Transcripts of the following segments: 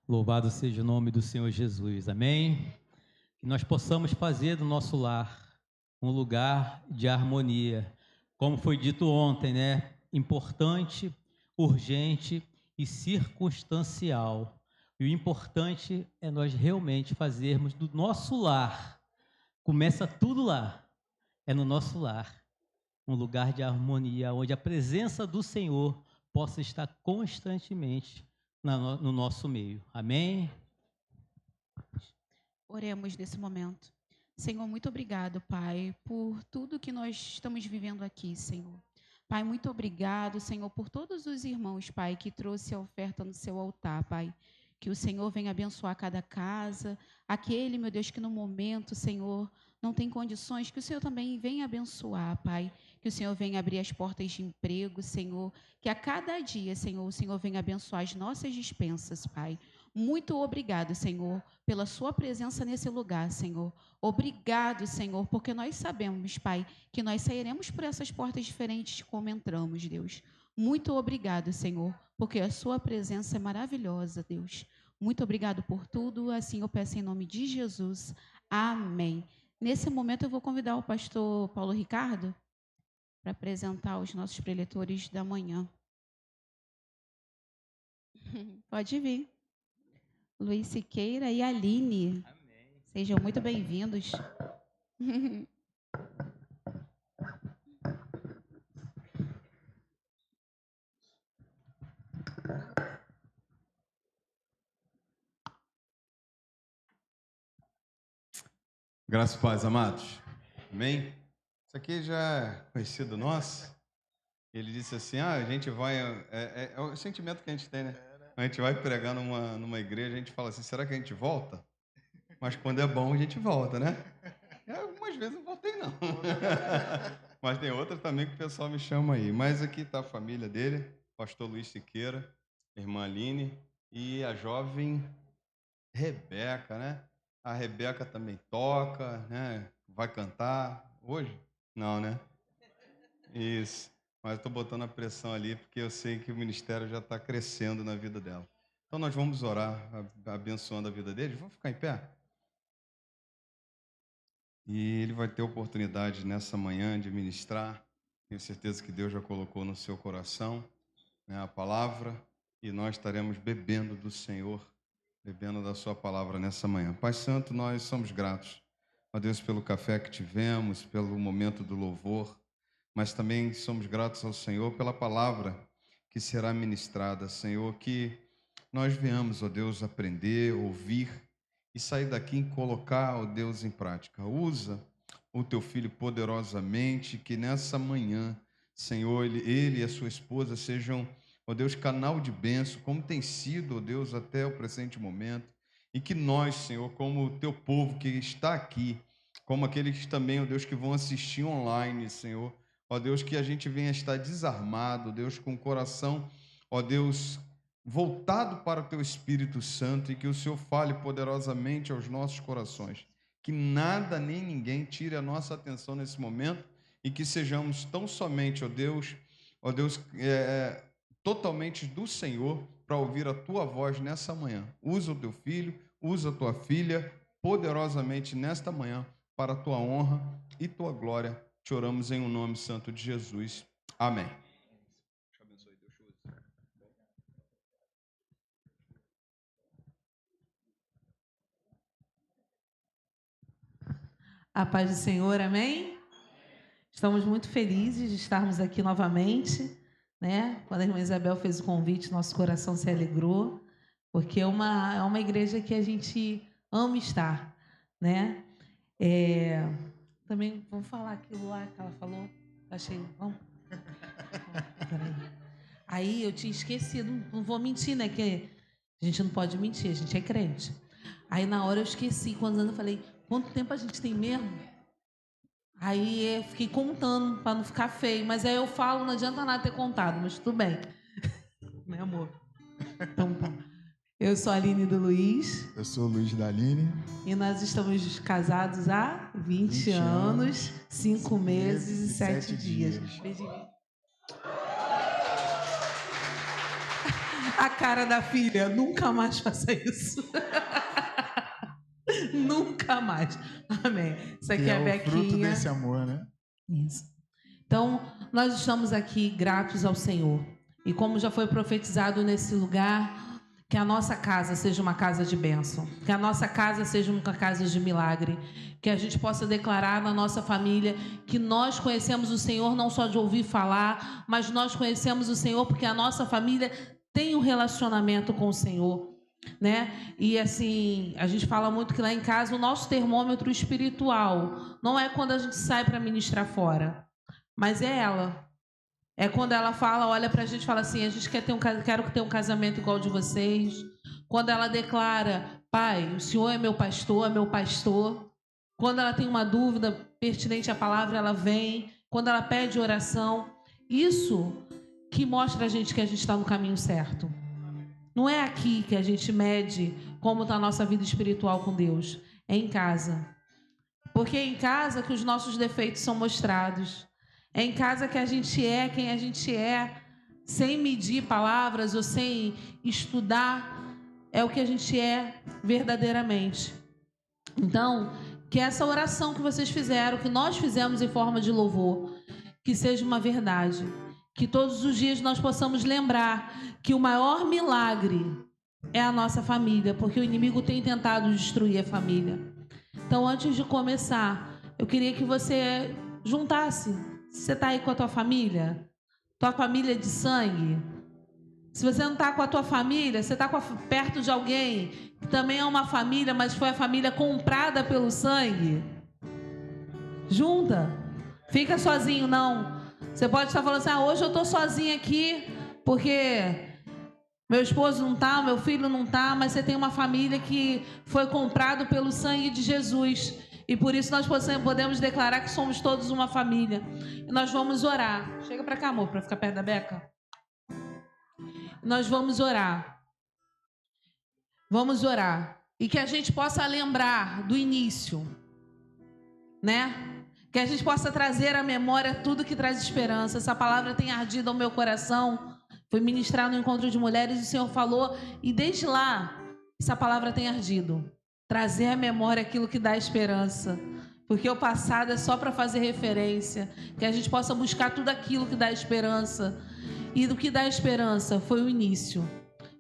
Louvado seja o nome do Senhor Jesus, amém? Que nós possamos fazer do nosso lar um lugar de harmonia, como foi dito ontem, né? Importante, urgente e circunstancial. E o importante é nós realmente fazermos do nosso lar, começa tudo lá, é no nosso lar, um lugar de harmonia, onde a presença do Senhor possa estar constantemente no nosso meio. Amém? Oremos nesse momento. Senhor, muito obrigado, Pai, por tudo que nós estamos vivendo aqui, Senhor. Pai, muito obrigado, Senhor, por todos os irmãos, Pai, que trouxe a oferta no seu altar, Pai. Que o Senhor venha abençoar cada casa, aquele, meu Deus, que no momento, Senhor, não tem condições, que o Senhor também venha abençoar, Pai. Que o Senhor venha abrir as portas de emprego, Senhor. Que a cada dia, Senhor, o Senhor venha abençoar as nossas dispensas, Pai. Muito obrigado, Senhor, pela sua presença nesse lugar, Senhor. Obrigado, Senhor, porque nós sabemos, Pai, que nós sairemos por essas portas diferentes de como entramos, Deus. Muito obrigado, Senhor, porque a sua presença é maravilhosa, Deus. Muito obrigado por tudo, assim eu peço em nome de Jesus. Amém. Nesse momento eu vou convidar o pastor Paulo Ricardo para apresentar os nossos preletores da manhã. Pode vir. Luiz Siqueira e Aline. Amém. Sejam muito bem-vindos. Graças e paz, amados. Amém? Isso aqui já é conhecido nosso. Ele disse assim, a gente vai... É o sentimento que a gente tem, né? A gente vai pregar numa igreja, a gente fala assim, será que a gente volta? Mas quando é bom, a gente volta, né? Algumas vezes não voltei, não. Mas tem outra também que o pessoal me chama aí. Mas aqui está a família dele, pastor Luiz Siqueira, irmã Aline e a jovem Rebeca, né? A Rebeca também toca, né? Vai cantar hoje? Não, né? Isso. Mas eu estou botando a pressão ali porque eu sei que o ministério já está crescendo na vida dela. Então nós vamos orar, abençoando a vida deles. Vamos ficar em pé? E ele vai ter oportunidade nessa manhã de ministrar. Tenho certeza que Deus já colocou no seu coração, né, a palavra, e nós estaremos bebendo do Senhor, bebendo da sua palavra nessa manhã. Pai Santo, nós somos gratos, ó Deus, pelo café que tivemos, pelo momento do louvor, mas também somos gratos ao Senhor pela palavra que será ministrada, Senhor, que nós venhamos, ó Deus, aprender, ouvir e sair daqui e colocar, ó Deus, em prática. Usa o teu filho poderosamente, que nessa manhã, Senhor, ele e a sua esposa sejam, ó Deus, canal de bênção, como tem sido, ó Deus, até o presente momento, e que nós, Senhor, como o teu povo que está aqui, como aqueles também, ó Deus, que vão assistir online, Senhor, ó Deus, que a gente venha estar desarmado, Deus, com o coração, ó Deus, voltado para o teu Espírito Santo, e que o Senhor fale poderosamente aos nossos corações. Que nada nem ninguém tire a nossa atenção nesse momento e que sejamos tão somente, ó Deus, totalmente do Senhor para ouvir a tua voz nessa manhã. Usa o teu filho, usa a tua filha poderosamente nesta manhã para a tua honra e tua glória. Te oramos em um nome santo de Jesus. Amém. A paz do Senhor, amém? Estamos muito felizes de estarmos aqui novamente, né? Quando a irmã Isabel fez o convite, nosso coração se alegrou, porque é uma igreja que a gente ama estar, né? Também vamos falar aquilo lá que ela falou, achei, vamos? Peraí. Aí eu tinha esquecido, não vou mentir, né? Que a gente não pode mentir, a gente é crente. Aí na hora eu esqueci, quando eu falei, quanto tempo a gente tem mesmo? Aí eu fiquei contando para não ficar feio, mas aí eu falo, não adianta nada ter contado, mas tudo bem. Né, amor? Então tá. Eu sou a Aline do Luiz. Eu sou o Luiz da Aline. E nós estamos casados há 20 anos, 5 meses e 7 dias. Beijinho. A cara da filha, nunca mais faça isso. Nunca mais. Amém. Isso aqui é a Bequinha. Fruto desse amor, né? Isso. Então, nós estamos aqui gratos ao Senhor. E como já foi profetizado nesse lugar, que a nossa casa seja uma casa de bênção. Que a nossa casa seja uma casa de milagre. Que a gente possa declarar na nossa família que nós conhecemos o Senhor não só de ouvir falar, mas nós conhecemos o Senhor porque a nossa família tem um relacionamento com o Senhor, né? E assim, a gente fala muito que lá em casa o nosso termômetro espiritual não é quando a gente sai para ministrar fora, mas é ela. É quando ela fala, olha pra gente e fala assim, a gente quero ter um casamento igual ao de vocês. Quando ela declara, pai, o Senhor é meu pastor, é meu pastor. Quando ela tem uma dúvida pertinente à palavra, ela vem. Quando ela pede oração, isso que mostra a gente que a gente está no caminho certo. Não é aqui que a gente mede como está a nossa vida espiritual com Deus. É em casa. Porque é em casa que os nossos defeitos são mostrados. É em casa que a gente é quem a gente é, sem medir palavras ou sem estudar, é o que a gente é verdadeiramente. Então, que essa oração que vocês fizeram, que nós fizemos em forma de louvor, que seja uma verdade. Que todos os dias nós possamos lembrar que o maior milagre é a nossa família, porque o inimigo tem tentado destruir a família. Então, antes de começar, eu queria que você juntasse. Você está aí com a tua família de sangue? Se você não está com a tua família, você está perto de alguém que também é uma família, mas foi a família comprada pelo sangue? Junta. Fica sozinho, não. Você pode estar falando assim, hoje eu estou sozinha aqui, porque meu esposo não está, meu filho não está, mas você tem uma família que foi comprado pelo sangue de Jesus. E por isso nós podemos declarar que somos todos uma família. E nós vamos orar. Chega para cá, amor, para ficar perto da Beca. Nós vamos orar. Vamos orar. E que a gente possa lembrar do início, né? Que a gente possa trazer à memória tudo que traz esperança. Essa palavra tem ardido ao meu coração. Fui ministrar no encontro de mulheres e o Senhor falou. E desde lá, essa palavra tem ardido. Trazer à memória aquilo que dá esperança. Porque o passado é só para fazer referência. Que a gente possa buscar tudo aquilo que dá esperança. E do que dá esperança foi o início.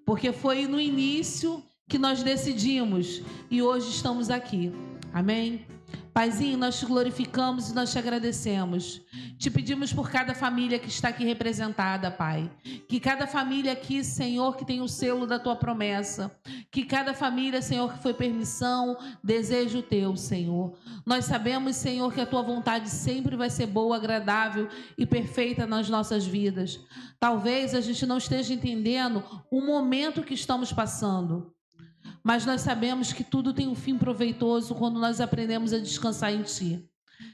Porque foi no início que nós decidimos. E hoje estamos aqui. Amém? Paizinho, nós te glorificamos e nós te agradecemos. Te pedimos por cada família que está aqui representada, Pai. Que cada família aqui, Senhor, que tem o selo da Tua promessa. Que cada família, Senhor, que foi permissão, desejo Teu, Senhor. Nós sabemos, Senhor, que a Tua vontade sempre vai ser boa, agradável e perfeita nas nossas vidas. Talvez a gente não esteja entendendo o momento que estamos passando. Mas nós sabemos que tudo tem um fim proveitoso quando nós aprendemos a descansar em Ti.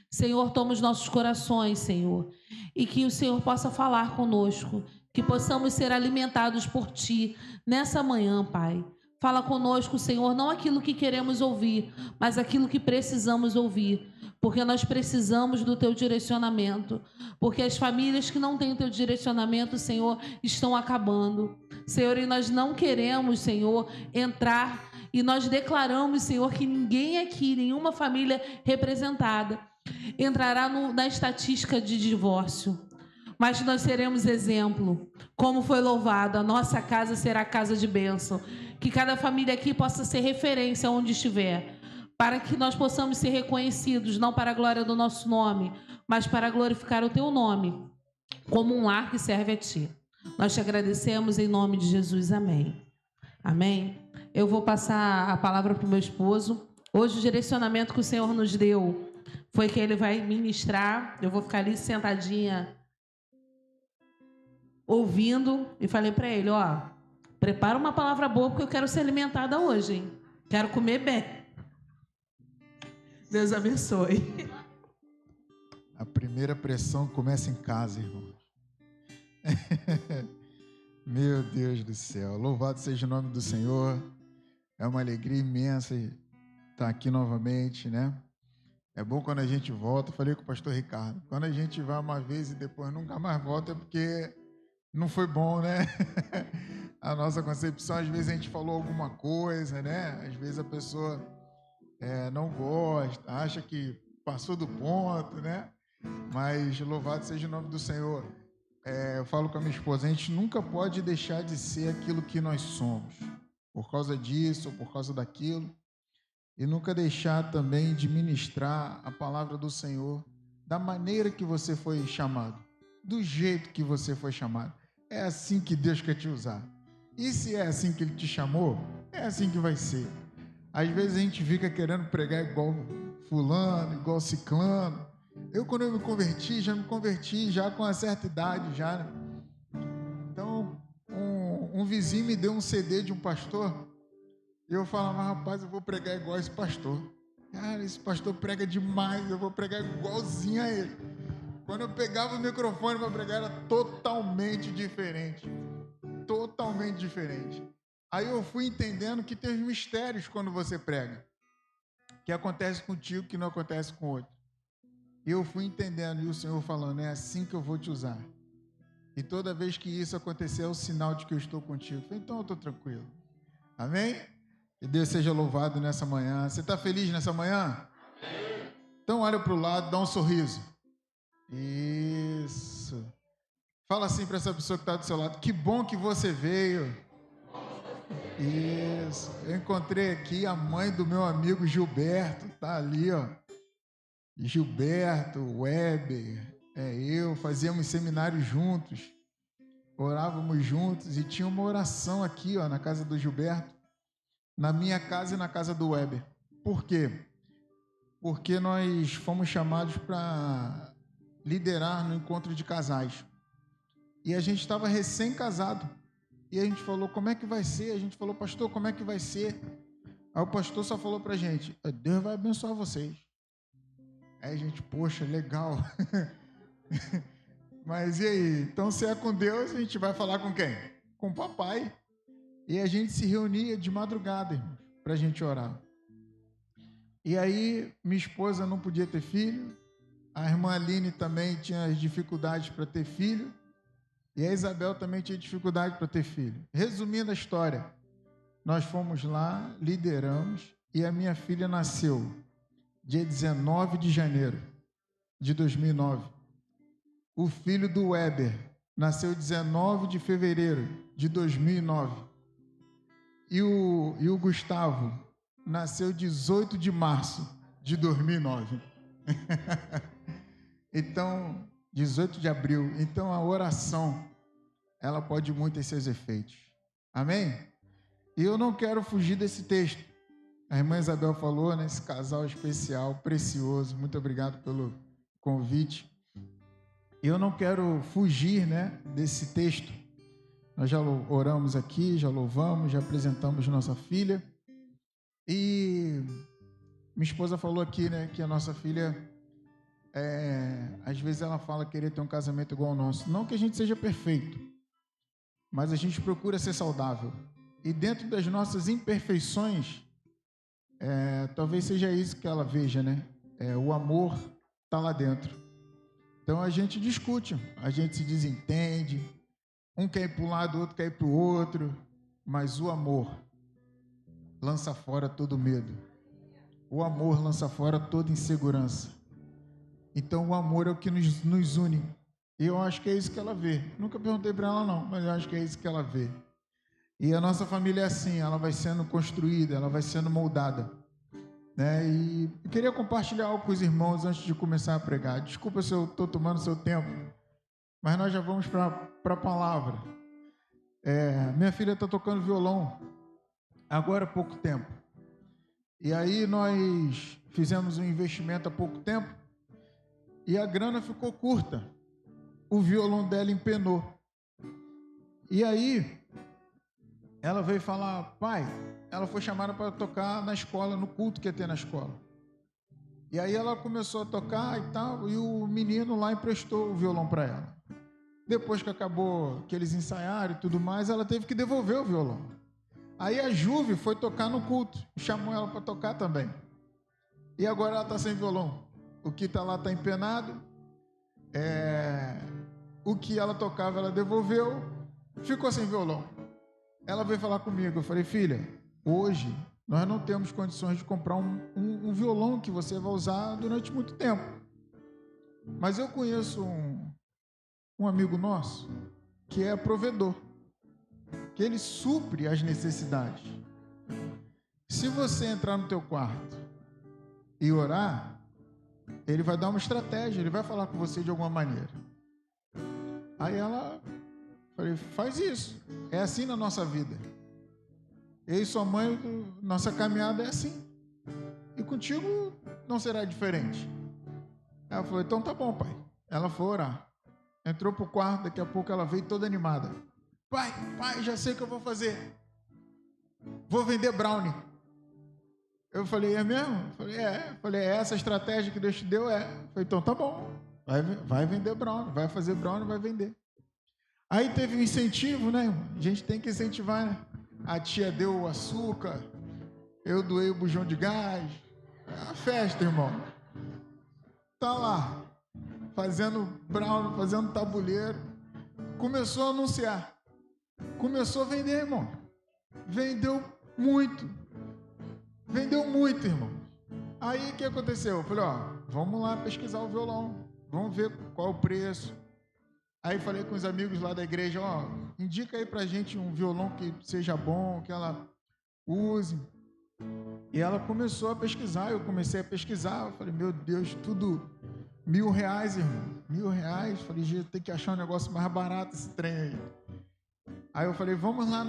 Senhor, toma os nossos corações, Senhor, e que o Senhor possa falar conosco, que possamos ser alimentados por Ti nessa manhã, Pai. Fala conosco, Senhor, não aquilo que queremos ouvir, mas aquilo que precisamos ouvir, porque nós precisamos do Teu direcionamento, porque as famílias que não têm o Teu direcionamento, Senhor, estão acabando. Senhor, e nós não queremos, Senhor, entrar e nós declaramos, Senhor, que ninguém aqui, nenhuma família representada, entrará na estatística de divórcio. Mas nós seremos exemplo. Como foi louvado, a nossa casa será casa de bênção. Que cada família aqui possa ser referência onde estiver, para que nós possamos ser reconhecidos, não para a glória do nosso nome, mas para glorificar o Teu nome, como um lar que serve a Ti. Nós te agradecemos em nome de Jesus. Amém. Amém. Eu vou passar a palavra para o meu esposo. Hoje o direcionamento que o Senhor nos deu foi que ele vai ministrar. Eu vou ficar ali sentadinha ouvindo. E falei para ele, prepara uma palavra boa porque eu quero ser alimentada hoje, hein? Quero comer bem. Deus abençoe. A primeira pressão começa em casa, irmão. Meu Deus do céu, louvado seja o nome do Senhor. É uma alegria imensa estar aqui novamente, né? É bom quando a gente volta. Eu falei com o pastor Ricardo, quando a gente vai uma vez e depois nunca mais volta é porque não foi bom, né? a nossa concepção. Às vezes a gente falou alguma coisa, né? Às vezes a pessoa não gosta, acha que passou do ponto, né? Mas louvado seja o nome do Senhor. Eu falo com a minha esposa, a gente nunca pode deixar de ser aquilo que nós somos, por causa disso ou por causa daquilo, e nunca deixar também de ministrar a palavra do Senhor da maneira que você foi chamado, do jeito que você foi chamado. É assim que Deus quer te usar. E se é assim que Ele te chamou, é assim que vai ser. Às vezes a gente fica querendo pregar igual fulano, igual ciclano. Quando eu me converti já com uma certa idade, já, né? Então, um vizinho me deu um CD de um pastor, e eu falava, rapaz, eu vou pregar igual esse pastor. Cara, esse pastor prega demais, eu vou pregar igualzinho a ele. Quando eu pegava o microfone para pregar, era totalmente diferente. Totalmente diferente. Aí eu fui entendendo que tem os mistérios quando você prega, que acontece contigo, que não acontece com outro. E eu fui entendendo, e o Senhor falando, é assim que eu vou te usar. E toda vez que isso acontecer, é o sinal de que eu estou contigo. Então eu estou tranquilo. Amém? Que Deus seja louvado nessa manhã. Você está feliz nessa manhã? Amém. Então olha para o lado, dá um sorriso. Isso. Fala assim para essa pessoa que está do seu lado. Que bom que você veio. Isso. Eu encontrei aqui a mãe do meu amigo Gilberto. Está ali, ó. Gilberto, Weber, eu. Fazíamos seminários juntos. Orávamos juntos. E tinha uma oração aqui, ó, na casa do Gilberto. Na minha casa e na casa do Weber. Por quê? Porque nós fomos chamados para liderar no encontro de casais. E a gente estava recém-casado. E a gente falou, como é que vai ser? A gente falou, pastor, como é que vai ser? Aí o pastor só falou para a gente, Deus vai abençoar vocês. Aí a gente, poxa, legal. Mas e aí? Então, se é com Deus, a gente vai falar com quem? Com o papai. E a gente se reunia de madrugada, irmãos, para a gente orar. E aí, minha esposa não podia ter filho, a irmã Aline também tinha dificuldades para ter filho, e a Isabel também tinha dificuldade para ter filho. Resumindo a história, nós fomos lá, lideramos, e a minha filha nasceu dia 19 de janeiro de 2009. O filho do Weber nasceu 19 de fevereiro de 2009. E o Gustavo nasceu 18 de março de 2009. Então, 18 de abril. Então, a oração, ela pode muito ter seus efeitos. Amém? E eu não quero fugir desse texto. A irmã Isabel falou, né? Esse casal especial, precioso. Muito obrigado pelo convite. Eu não quero fugir, né, desse texto. Nós já oramos aqui, já louvamos, já apresentamos nossa filha. E minha esposa falou aqui, né, que a nossa filha, às vezes ela fala querer ter um casamento igual ao nosso. Não que a gente seja perfeito, mas a gente procura ser saudável. E dentro das nossas imperfeições, talvez seja isso que ela veja, né? O amor está lá dentro. Então a gente discute, a gente se desentende. Um quer ir para um lado, o outro quer ir para o outro, mas o amor lança fora todo medo. O amor lança fora toda insegurança. Então o amor é o que nos une. E eu acho que é isso que ela vê. Nunca perguntei para ela não, mas eu acho que é isso que ela vê. E a nossa família é assim, ela vai sendo construída, ela vai sendo moldada. Né? E eu queria compartilhar algo com os irmãos antes de começar a pregar. Desculpa se eu estou tomando seu tempo, mas nós já vamos para a palavra. Minha filha está tocando violão agora há pouco tempo. E aí nós fizemos um investimento há pouco tempo e a grana ficou curta. O violão dela empenou. E aí ela veio falar, pai, ela foi chamada para tocar na escola, no culto que ia ter na escola. E aí ela começou a tocar e tal, e o menino lá emprestou o violão para ela. Depois que acabou, que eles ensaiaram e tudo mais, ela teve que devolver o violão. Aí a Juve foi tocar no culto, chamou ela para tocar também. E agora ela está sem violão. O que está lá está empenado. O que ela tocava, ela devolveu, ficou sem violão. ela veio falar comigo. Eu falei, filha, hoje nós não temos condições de comprar um violão que você vai usar durante muito tempo. Mas eu conheço um amigo nosso que é provedor, que ele supre as necessidades. Se você entrar no teu quarto e orar, ele vai dar uma estratégia, ele vai falar com você de alguma maneira. Aí ela, falei, faz isso. É assim na nossa vida. Eu e sua mãe, nossa caminhada é assim. E contigo não será diferente. Ela falou, então tá bom, pai. Ela foi orar. Entrou pro quarto, daqui a pouco ela veio toda animada. Pai, já sei o que eu vou fazer. Vou vender brownie. Eu falei, é mesmo? Falei, é essa a estratégia que Deus te deu? É. Falei, então tá bom. Vai vender brownie, vai fazer brownie, vai vender. Aí teve um incentivo, né, irmão? A gente tem que incentivar, né? A tia deu o açúcar, eu doei o bujão de gás. É uma festa, irmão. Tá lá, fazendo brownie, fazendo tabuleiro. Começou a anunciar. Começou a vender, irmão. Vendeu muito, irmão. Aí o que aconteceu? Eu falei, vamos lá pesquisar o violão. Vamos ver qual é o preço. Aí falei com os amigos lá da igreja, indica aí pra gente um violão que seja bom, que ela use. E ela começou a pesquisar, eu comecei a pesquisar. Eu falei, meu Deus, tudo R$1.000, irmão. R$1.000. Falei, gente, tem que achar um negócio mais barato esse trem aí. Aí eu falei, vamos lá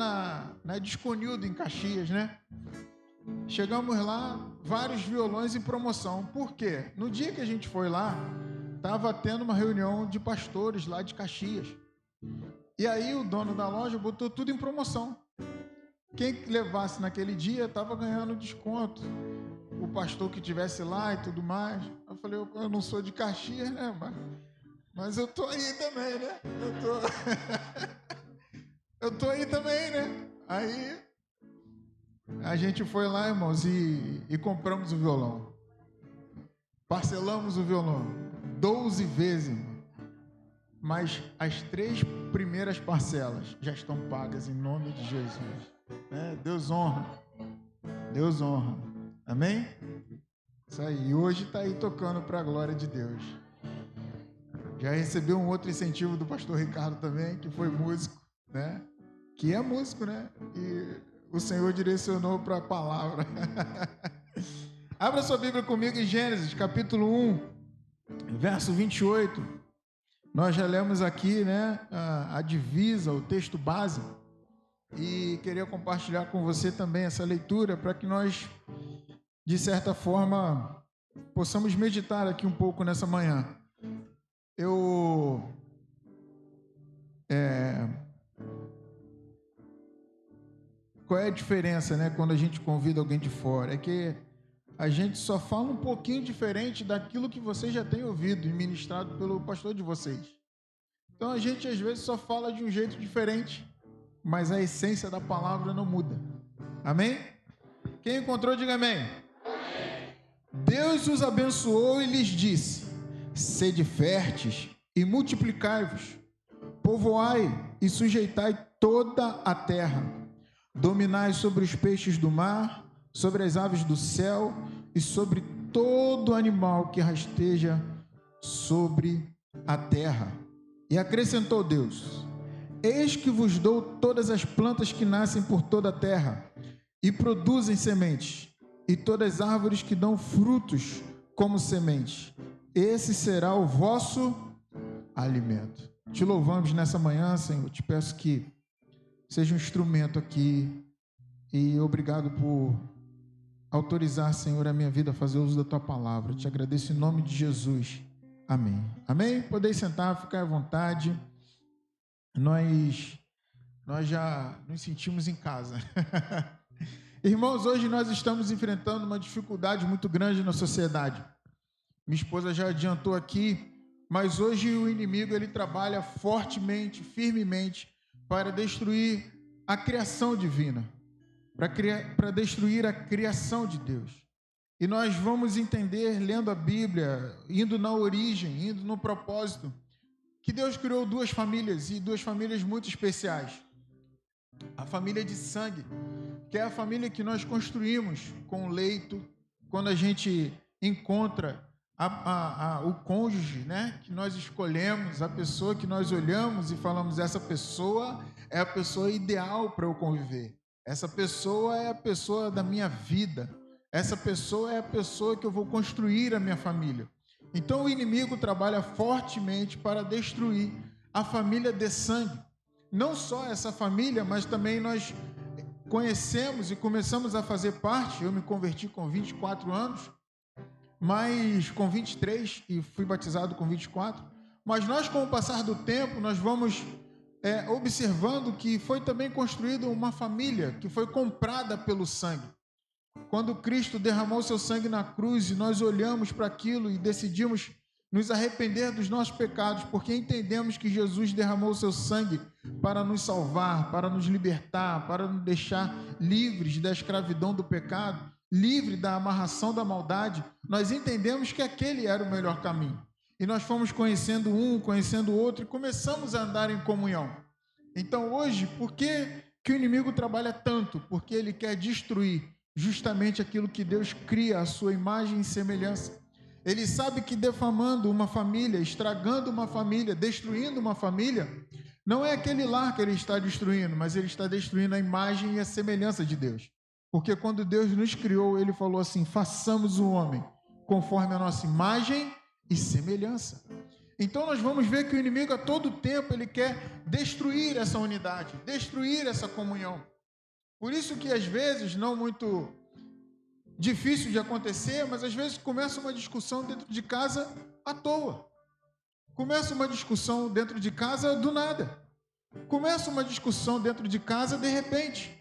na Disconildo, em Caxias, né? Chegamos lá, vários violões em promoção. Por quê? No dia que a gente foi lá, estava tendo uma reunião de pastores lá de Caxias. E aí o dono da loja botou tudo em promoção. Quem levasse naquele dia estava ganhando desconto. O pastor que estivesse lá e tudo mais. Eu falei, eu não sou de Caxias, né? Mas eu tô aí também, né? Eu tô aí também, né? Aí a gente foi lá, irmãos, e compramos o violão. Parcelamos o violão 12 vezes, irmão. Mas as 3 primeiras parcelas já estão pagas em nome de Jesus. Deus honra. Deus honra. Amém? Isso aí. E hoje está aí tocando para a glória de Deus. Já recebeu um outro incentivo do pastor Ricardo também, que foi músico, né? Que é músico, né? E o Senhor direcionou para a palavra. Abra sua Bíblia comigo em Gênesis, capítulo 1, verso 28. Nós já lemos aqui, né, a divisa, o texto base. E queria compartilhar com você também essa leitura para que nós, de certa forma, possamos meditar aqui um pouco nessa manhã. Qual é a diferença, né, quando a gente convida alguém de fora? É que a gente só fala um pouquinho diferente daquilo que vocês já têm ouvido e ministrado pelo pastor de vocês. Então a gente às vezes só fala de um jeito diferente, mas a essência da palavra não muda. Amém? Quem encontrou, diga amém. Deus os abençoou e lhes disse: sede férteis e multiplicai-vos, povoai e sujeitai toda a terra, dominai sobre os peixes do mar, sobre as aves do céu e sobre todo animal que rasteja sobre a terra. E acrescentou Deus: eis que vos dou todas as plantas que nascem por toda a terra e produzem sementes, e todas as árvores que dão frutos como sementes. Esse será o vosso alimento. Te louvamos nessa manhã, Senhor. Te peço que seja um instrumento aqui. E obrigado por autorizar, Senhor, a minha vida a fazer uso da Tua palavra. Te agradeço em nome de Jesus. Amém. Amém? Podeis sentar, ficar à vontade. Nós já nos sentimos em casa. Irmãos, hoje nós estamos enfrentando uma dificuldade muito grande na sociedade. Minha esposa já adiantou aqui, mas hoje o inimigo ele trabalha fortemente, firmemente, para destruir a criação divina, para destruir a criação de Deus. E nós vamos entender, lendo a Bíblia, indo na origem, indo no propósito, que Deus criou 2 famílias, e 2 famílias muito especiais. A família de sangue, que é a família que nós construímos com o leito, quando a gente encontra o cônjuge, né, que nós escolhemos, a pessoa que nós olhamos e falamos, essa pessoa é a pessoa ideal para eu conviver. Essa pessoa é a pessoa da minha vida. Essa pessoa é a pessoa que eu vou construir a minha família. Então o inimigo trabalha fortemente para destruir a família de sangue. Não só essa família, mas também nós conhecemos e começamos a fazer parte. Eu me converti com 24 anos, mas com 23 e fui batizado com 24. Mas nós, com o passar do tempo, nós vamos observando que foi também construída uma família que foi comprada pelo sangue. Quando Cristo derramou seu sangue na cruz e nós olhamos para aquilo e decidimos nos arrepender dos nossos pecados, porque entendemos que Jesus derramou seu sangue para nos salvar, para nos libertar, para nos deixar livres da escravidão do pecado, livre da amarração da maldade, nós entendemos que aquele era o melhor caminho. E nós fomos conhecendo um, conhecendo o outro e começamos a andar em comunhão. Então hoje, por que o inimigo trabalha tanto? Porque ele quer destruir justamente aquilo que Deus cria, a sua imagem e semelhança. Ele sabe que defamando uma família, estragando uma família, destruindo uma família, não é aquele lar que ele está destruindo, mas ele está destruindo a imagem e a semelhança de Deus. Porque quando Deus nos criou, ele falou assim, façamos o homem conforme a nossa imagem e semelhança. Então nós vamos ver que o inimigo a todo tempo ele quer destruir essa unidade, destruir essa comunhão. Por isso que às vezes, não muito difícil de acontecer, mas às vezes começa uma discussão dentro de casa à toa. Começa uma discussão dentro de casa do nada. Começa uma discussão dentro de casa de repente.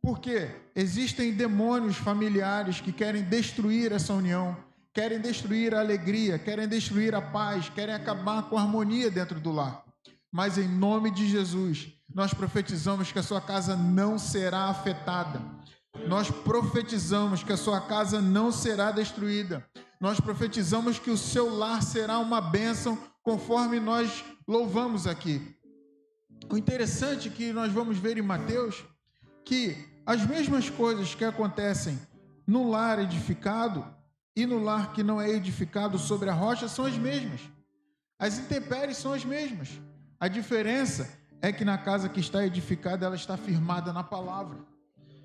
Porque existem demônios familiares que querem destruir essa união, querem destruir a alegria, querem destruir a paz, querem acabar com a harmonia dentro do lar. Mas em nome de Jesus, nós profetizamos que a sua casa não será afetada. Nós profetizamos que a sua casa não será destruída. Nós profetizamos que o seu lar será uma bênção, conforme nós louvamos aqui. O interessante é que nós vamos ver em Mateus que as mesmas coisas que acontecem no lar edificado e no lar que não é edificado sobre a rocha são as mesmas. As intempéries são as mesmas. A diferença é que na casa que está edificada, ela está firmada na palavra.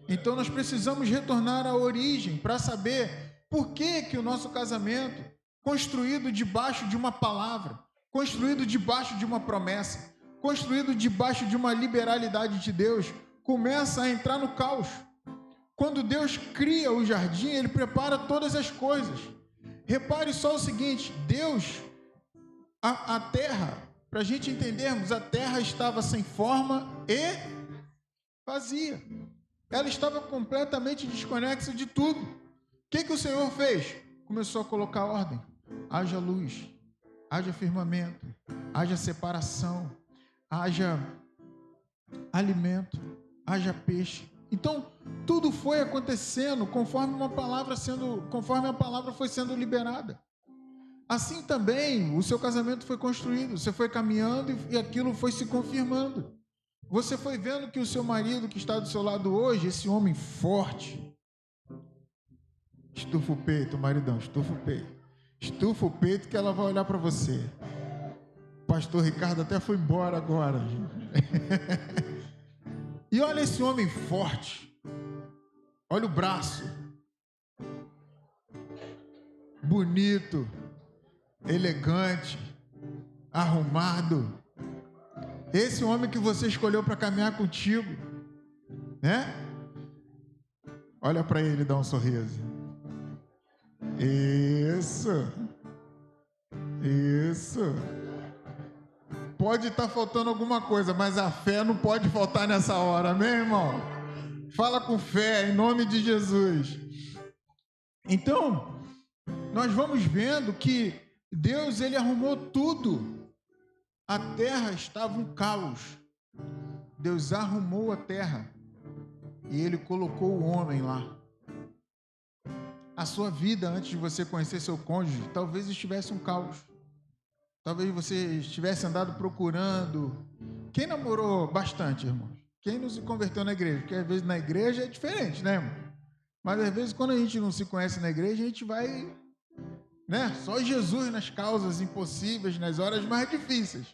Então nós precisamos retornar à origem para saber por que o nosso casamento, construído debaixo de uma palavra, construído debaixo de uma promessa, construído debaixo de uma liberalidade de Deus, começa a entrar no caos. Quando Deus cria o jardim, Ele prepara todas as coisas. Repare só o seguinte, Deus, a terra, para a gente entendermos, a terra estava sem forma e vazia. Ela estava completamente desconexa de tudo. O que o Senhor fez? Começou a colocar ordem. Haja luz, haja firmamento, haja separação, haja alimento, haja peixe. Então, tudo foi acontecendo conforme a palavra foi sendo liberada. Assim também, o seu casamento foi construído. Você foi caminhando e aquilo foi se confirmando. Você foi vendo que o seu marido que está do seu lado hoje, esse homem forte, estufa o peito, maridão, estufa o peito. Estufa o peito que ela vai olhar para você. O pastor Ricardo até foi embora agora. E olha esse homem forte. Olha o braço. Bonito, elegante, arrumado. Esse homem que você escolheu para caminhar contigo, né? Olha para ele e dá um sorriso. Isso. Pode estar faltando alguma coisa, mas a fé não pode faltar nessa hora, amém, irmão? Fala com fé, em nome de Jesus. Então, nós vamos vendo que Deus, Ele arrumou tudo. A terra estava um caos. Deus arrumou a terra e Ele colocou o homem lá. A sua vida, antes de você conhecer seu cônjuge, talvez estivesse um caos. Talvez você estivesse andado procurando. Quem namorou bastante, irmãos? Quem não se converteu na igreja? Porque às vezes na igreja é diferente, né, irmão? Mas às vezes quando a gente não se conhece na igreja, a gente vai, né? Só Jesus nas causas impossíveis, nas horas mais difíceis.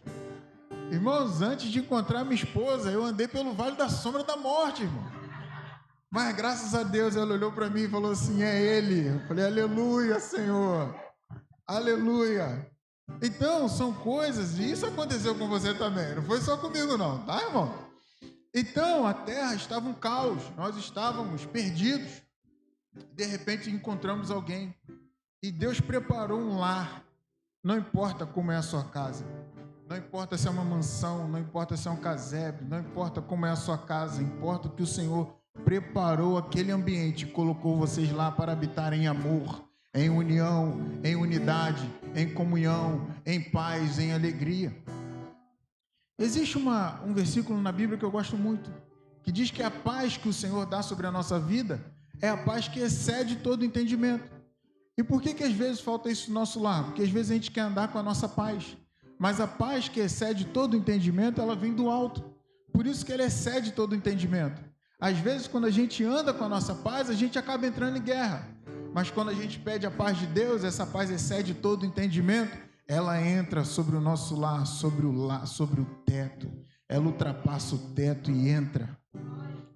Irmãos, antes de encontrar minha esposa, eu andei pelo vale da sombra da morte, irmão. Mas graças a Deus, ela olhou para mim e falou assim, é Ele. Eu falei, aleluia, Senhor. Aleluia. Então, são coisas, e isso aconteceu com você também. Não foi só comigo não, tá, irmão? Então, a terra estava um caos. Nós estávamos perdidos. De repente, encontramos alguém. E Deus preparou um lar. Não importa como é a sua casa. Não importa se é uma mansão, não importa se é um casebre, não importa como é a sua casa, importa que o Senhor preparou aquele ambiente e colocou vocês lá para habitar em amor, em união, em unidade, em comunhão, em paz, em alegria. Existe um versículo na Bíblia que eu gosto muito, que diz que a paz que o Senhor dá sobre a nossa vida é a paz que excede todo entendimento. E por que às vezes falta isso no nosso lar? Porque às vezes a gente quer andar com a nossa paz. Mas a paz que excede todo entendimento, ela vem do alto. Por isso que ela excede todo entendimento. Às vezes, quando a gente anda com a nossa paz, a gente acaba entrando em guerra. Mas quando a gente pede a paz de Deus, essa paz excede todo entendimento, ela entra sobre o nosso lar, sobre o teto. Ela ultrapassa o teto e entra.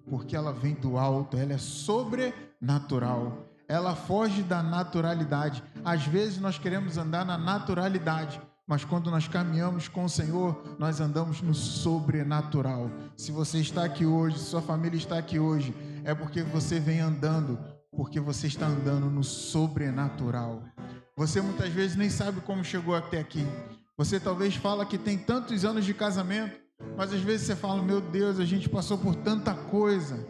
Porque ela vem do alto, ela é sobrenatural. Ela foge da naturalidade. Às vezes nós queremos andar na naturalidade, mas quando nós caminhamos com o Senhor, nós andamos no sobrenatural. Se você está aqui hoje, se sua família está aqui hoje, é porque você vem andando, porque você está andando no sobrenatural. Você muitas vezes nem sabe como chegou até aqui. Você talvez fala que tem tantos anos de casamento, mas às vezes você fala, meu Deus, a gente passou por tanta coisa.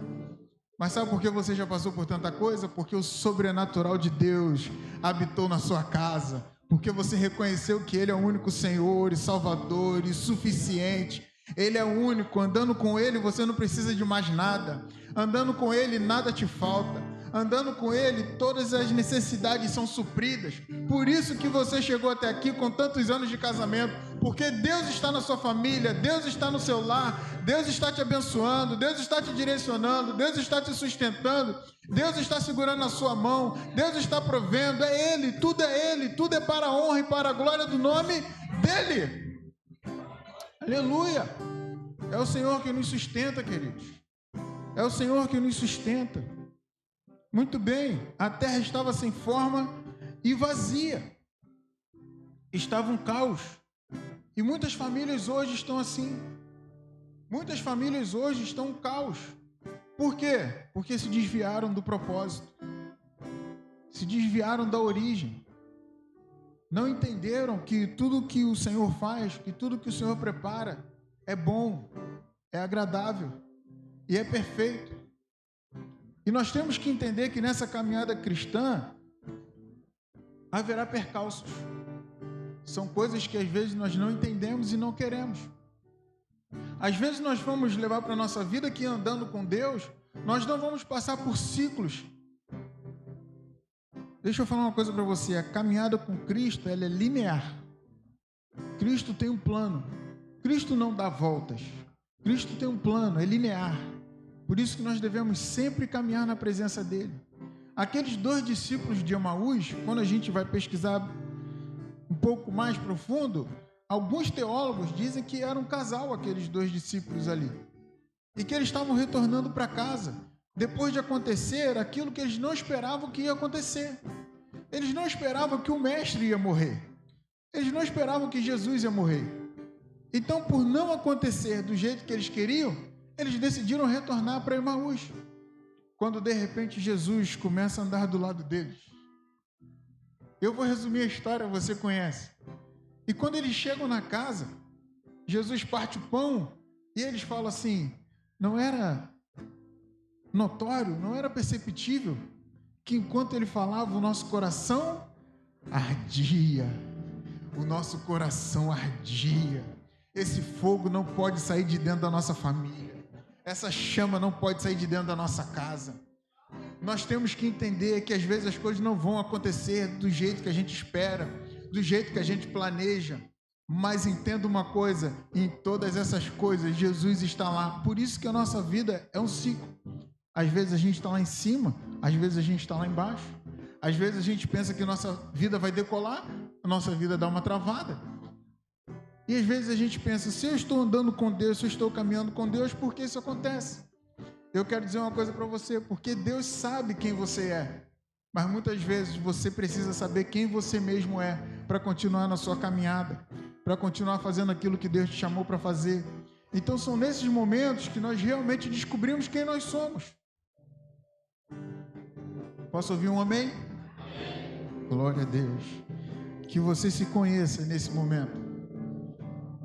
Mas sabe por que você já passou por tanta coisa? Porque o sobrenatural de Deus habitou na sua casa. Porque você reconheceu que Ele é o único Senhor e Salvador e suficiente. Ele é o único. Andando com Ele, você não precisa de mais nada. Andando com Ele, nada te falta. Andando com Ele, todas as necessidades são supridas. Por isso que você chegou até aqui com tantos anos de casamento. Porque Deus está na sua família, Deus está no seu lar, Deus está te abençoando, Deus está te direcionando, Deus está te sustentando, Deus está segurando a sua mão, Deus está provendo, é Ele, tudo é para a honra e para a glória do nome dEle. Aleluia! É o Senhor que nos sustenta, queridos. É o Senhor que nos sustenta. Muito bem, a terra estava sem forma e vazia. Estava um caos. E muitas famílias hoje estão assim. Muitas famílias hoje estão um caos. Por quê? Porque se desviaram do propósito. Se desviaram da origem. Não entenderam que tudo que o Senhor faz, que tudo que o Senhor prepara é bom, é agradável e é perfeito. E nós temos que entender que nessa caminhada cristã haverá percalços. São coisas que às vezes nós não entendemos e não queremos. Às vezes nós vamos levar para a nossa vida que andando com Deus, nós não vamos passar por ciclos. Deixa eu falar uma coisa para você, a caminhada com Cristo, ela é linear. Cristo tem um plano. Cristo não dá voltas. Cristo tem um plano, é linear. Por isso que nós devemos sempre caminhar na presença dele. Aqueles 2 discípulos de Emaús, quando a gente vai pesquisar um pouco mais profundo, alguns teólogos dizem que era um casal aqueles 2 discípulos ali. E que eles estavam retornando para casa, depois de acontecer aquilo que eles não esperavam que ia acontecer. Eles não esperavam que o mestre ia morrer. Eles não esperavam que Jesus ia morrer. Então, por não acontecer do jeito que eles queriam, eles decidiram retornar para Emaús. Quando de repente Jesus começa a andar do lado deles. Eu vou resumir a história, você conhece. E quando eles chegam na casa, Jesus parte o pão e eles falam assim, não era notório, não era perceptível que enquanto ele falava o nosso coração ardia. O nosso coração ardia. Esse fogo não pode sair de dentro da nossa família. Essa chama não pode sair de dentro da nossa casa. Nós temos que entender que às vezes as coisas não vão acontecer do jeito que a gente espera, do jeito que a gente planeja. Mas entenda uma coisa, em todas essas coisas, Jesus está lá. Por isso que a nossa vida é um ciclo. Às vezes a gente está lá em cima, às vezes a gente está lá embaixo. Às vezes a gente pensa que nossa vida vai decolar, a nossa vida dá uma travada. E às vezes a gente pensa, se eu estou andando com Deus, se eu estou caminhando com Deus, por que isso acontece? Eu quero dizer uma coisa para você, porque Deus sabe quem você é. Mas muitas vezes você precisa saber quem você mesmo é para continuar na sua caminhada, para continuar fazendo aquilo que Deus te chamou para fazer. Então são nesses momentos que nós realmente descobrimos quem nós somos. Posso ouvir um amém? Amém. Glória a Deus. Que você se conheça nesse momento.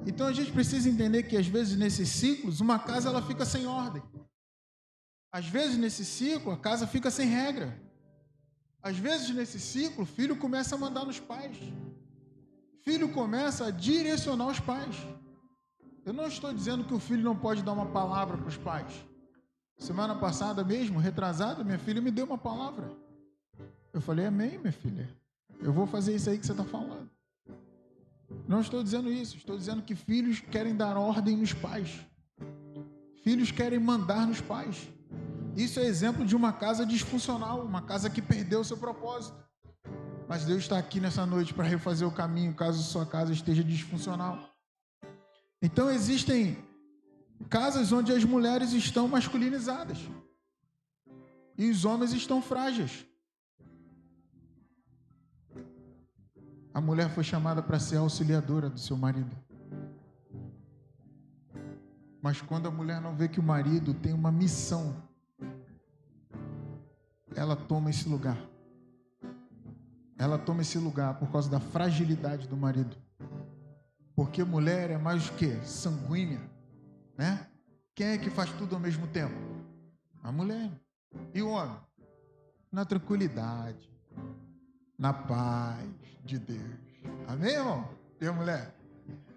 Então a gente precisa entender que às vezes nesses ciclos uma casa ela fica sem ordem. Às vezes nesse ciclo a casa fica sem regra. Às vezes nesse ciclo o filho começa a mandar nos pais. Filho começa a direcionar os pais. Eu não estou dizendo que o filho não pode dar uma palavra para os pais. Semana passada mesmo, retrasada, minha filha me deu uma palavra. Eu falei, amém, minha filha. Eu vou fazer isso aí que você está falando. Não estou dizendo isso. Estou dizendo que filhos querem dar ordem nos pais. Filhos querem mandar nos pais. Isso é exemplo de uma casa disfuncional, uma casa que perdeu o seu propósito. Mas Deus está aqui nessa noite para refazer o caminho, caso sua casa esteja disfuncional. Então existem casas onde as mulheres estão masculinizadas e os homens estão frágeis. A mulher foi chamada para ser auxiliadora do seu marido. Mas quando a mulher não vê que o marido tem uma missão, ela toma esse lugar. Ela toma esse lugar por causa da fragilidade do marido. Porque mulher é mais o quê? Sanguínea, né? Quem é que faz tudo ao mesmo tempo? A mulher. E o homem? Na tranquilidade, na paz de Deus. Amém, irmão? E a mulher?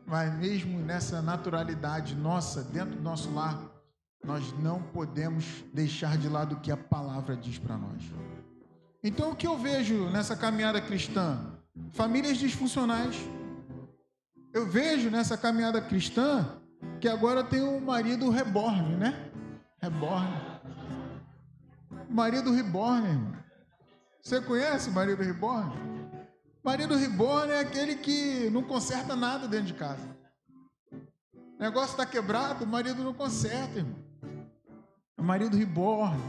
Mas mesmo nessa naturalidade nossa, dentro do nosso lar, nós não podemos deixar de lado o que a palavra diz para nós. Então, o que eu vejo nessa caminhada cristã? Famílias disfuncionais. Eu vejo nessa caminhada cristã que agora tem um marido reborn, né? Reborn. Marido reborn, irmão. Você conhece o marido reborn? Marido reborn é aquele que não conserta nada dentro de casa. O negócio está quebrado, o marido não conserta, irmão. O marido reborn.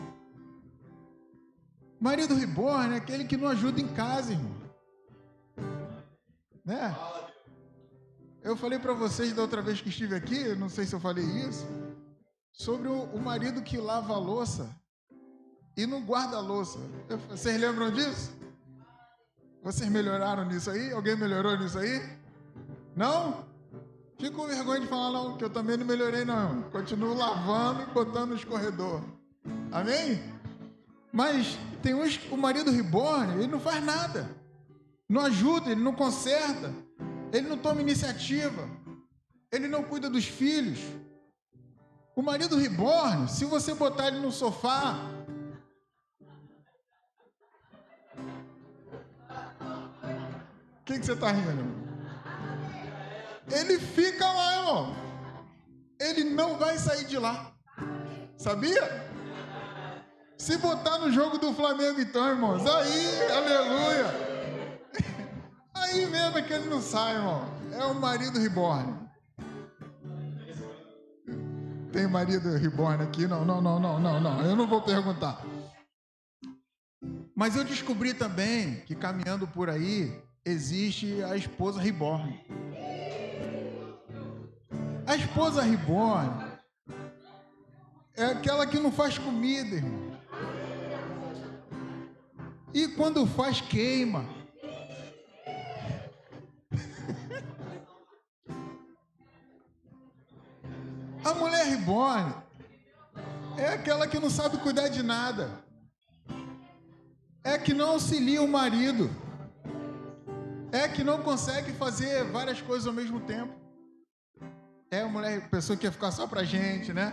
Marido reborn é aquele que não ajuda em casa, irmão. Né? Eu falei para vocês da outra vez que estive aqui, não sei se eu falei isso, sobre o marido que lava a louça e não guarda a louça. Vocês lembram disso? Vocês melhoraram nisso aí? Alguém melhorou nisso aí? Não? Fico com vergonha de falar não, que eu também não melhorei não. Continuo lavando e botando no escorredor. Amém? Mas tem uns, o marido reborn, ele não faz nada. Não ajuda, ele não conserta. Ele não toma iniciativa. Ele não cuida dos filhos. O marido reborn, se você botar ele no sofá... O que você está rindo? Ele fica lá, irmão. Ele não vai sair de lá. Sabia? Se botar no jogo do Flamengo, então, irmãos, aí, aleluia. Aí mesmo é que ele não sai, irmão. É o marido reborn. Tem marido reborn aqui? Não. Eu não vou perguntar. Mas eu descobri também que caminhando por aí, existe a esposa reborn. A esposa reborn é aquela que não faz comida, irmão. E quando faz, queima. A mulher reborn é aquela que não sabe cuidar de nada. É que não auxilia o marido. É que não consegue fazer várias coisas ao mesmo tempo. É a mulher, pessoa que quer ficar só pra gente, né?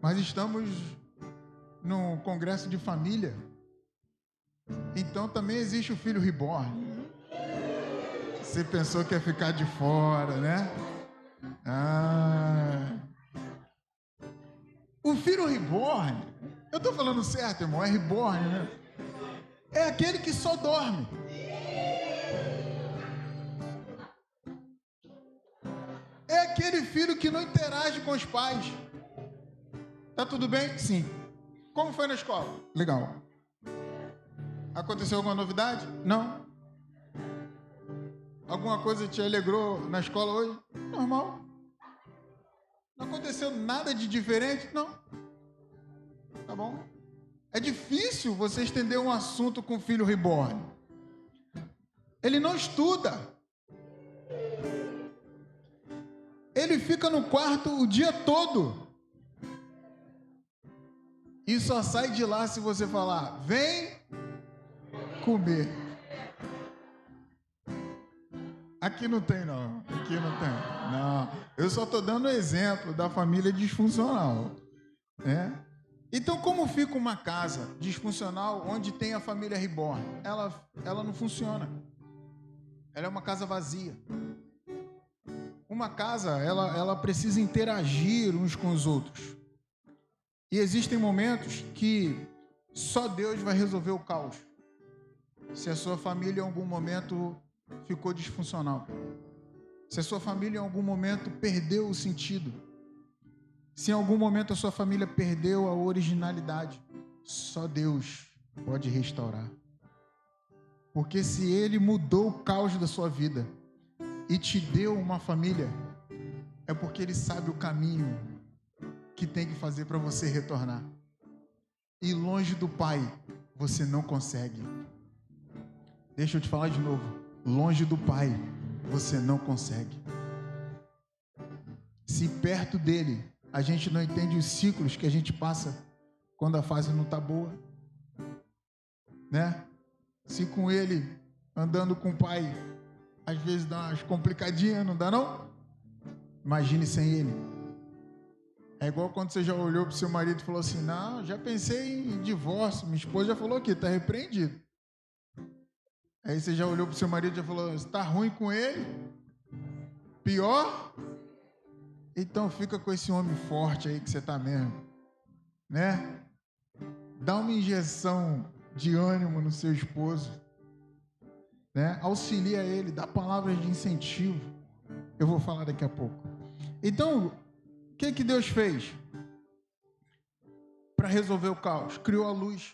Mas estamos num congresso de família. Então também existe o filho reborn. Você pensou que ia ficar de fora, né? Ah. O filho reborn, eu tô falando certo, irmão, é reborn, né? É aquele que só dorme. É aquele filho que não interage com os pais. Tá tudo bem? Sim. Como foi na escola? Legal. Aconteceu alguma novidade? Não. Alguma coisa te alegrou na escola hoje? Normal. Não aconteceu nada de diferente? Não. Tá bom? É difícil você estender um assunto com o filho reborn. Ele não estuda. Ele fica no quarto o dia todo. E só sai de lá se você falar, vem comer. Aqui não tem, não. Aqui não tem. Não. Eu só estou dando exemplo da família disfuncional. Né? Então, como fica uma casa disfuncional onde tem a família reborn? Ela não funciona. Ela é uma casa vazia. Uma casa, ela precisa interagir uns com os outros. E existem momentos que só Deus vai resolver o caos. Se a sua família em algum momento ficou disfuncional. Se a sua família em algum momento perdeu o sentido. Se em algum momento a sua família perdeu a originalidade. Só Deus pode restaurar. Porque se Ele mudou o caos da sua vida e te deu uma família, é porque Ele sabe o caminho que tem que fazer para você retornar. E longe do Pai, você não consegue. Deixa eu te falar de novo. Longe do Pai, você não consegue. Se perto dele, a gente não entende os ciclos que a gente passa quando a fase não está boa, né? Se com ele, andando com o Pai, às vezes dá umas complicadinhas, não dá não? Imagine sem ele. É igual quando você já olhou para o seu marido e falou assim, não, já pensei em divórcio, minha esposa já falou aqui, está repreendido. Aí você já olhou para o seu marido e já falou, está ruim com ele? Pior? Então fica com esse homem forte aí que você está mesmo, né? Dá uma injeção de ânimo no seu esposo, né? Auxilia ele, dá palavras de incentivo. Eu vou falar daqui a pouco. Então, o que Deus fez para resolver o caos? Criou a luz.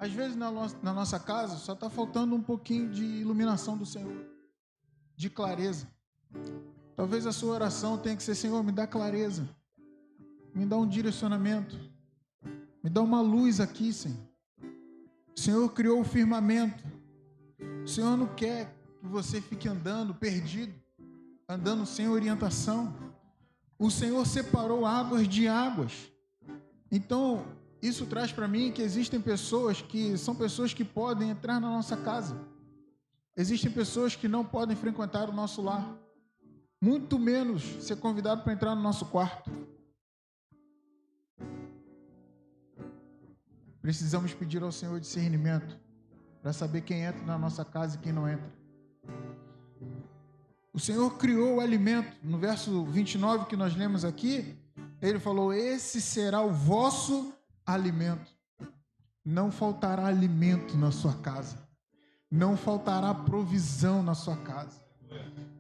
Às vezes na nossa casa só está faltando um pouquinho de iluminação do Senhor, de clareza. Talvez a sua oração tenha que ser, Senhor, me dá clareza, me dá um direcionamento, me dá uma luz aqui, Senhor. O Senhor criou o firmamento. O Senhor não quer que você fique andando perdido, andando sem orientação. O Senhor separou águas de águas. Então, isso traz para mim que existem pessoas que são pessoas que podem entrar na nossa casa. Existem pessoas que não podem frequentar o nosso lar. Muito menos ser convidado para entrar no nosso quarto. Precisamos pedir ao Senhor discernimento para saber quem entra na nossa casa e quem não entra. O Senhor criou o alimento. No verso 29 que nós lemos aqui, Ele falou, esse será o vosso alimento. Não faltará alimento na sua casa. Não faltará provisão na sua casa.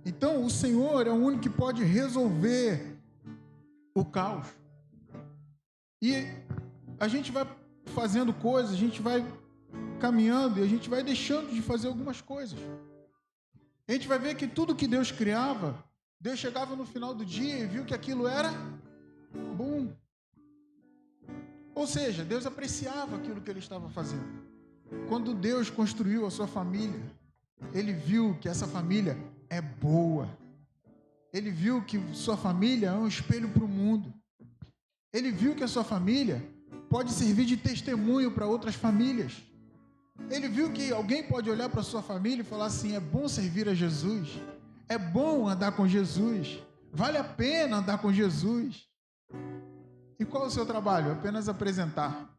Então, o Senhor é o único que pode resolver o caos. E a gente vai fazendo coisas, a gente vai caminhando e a gente vai deixando de fazer algumas coisas. A gente vai ver que tudo que Deus criava, Deus chegava no final do dia e viu que aquilo era bom. Ou seja, Deus apreciava aquilo que Ele estava fazendo. Quando Deus construiu a sua família, Ele viu que essa família é boa. Ele viu que sua família é um espelho para o mundo. Ele viu que a sua família pode servir de testemunho para outras famílias. Ele viu que alguém pode olhar para a sua família e falar assim, é bom servir a Jesus, é bom andar com Jesus, vale a pena andar com Jesus. E qual é o seu trabalho? Apenas apresentar.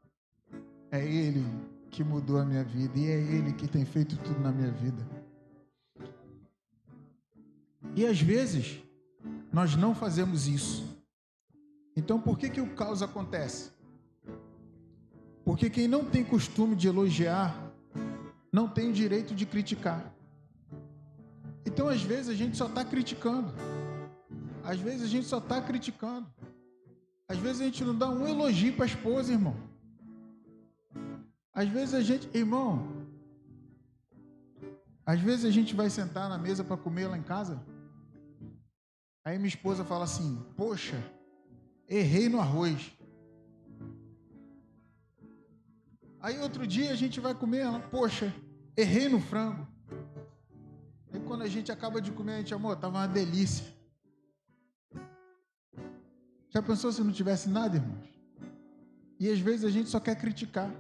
É Ele que mudou a minha vida e é Ele que tem feito tudo na minha vida. E às vezes, nós não fazemos isso. Então, por que o caos acontece? Porque quem não tem costume de elogiar, não tem o direito de criticar. Então, às vezes, a gente só está criticando. Às vezes, a gente só está criticando. Às vezes, a gente não dá um elogio para a esposa, irmão. Às vezes, às vezes a gente vai sentar na mesa para comer lá em casa. Aí minha esposa fala assim: poxa, errei no arroz. Aí outro dia a gente vai comer, ela: poxa, errei no frango. Aí quando a gente acaba de comer, a gente: amor, tava uma delícia. Já pensou se não tivesse nada, irmãos? E às vezes a gente só quer criticar.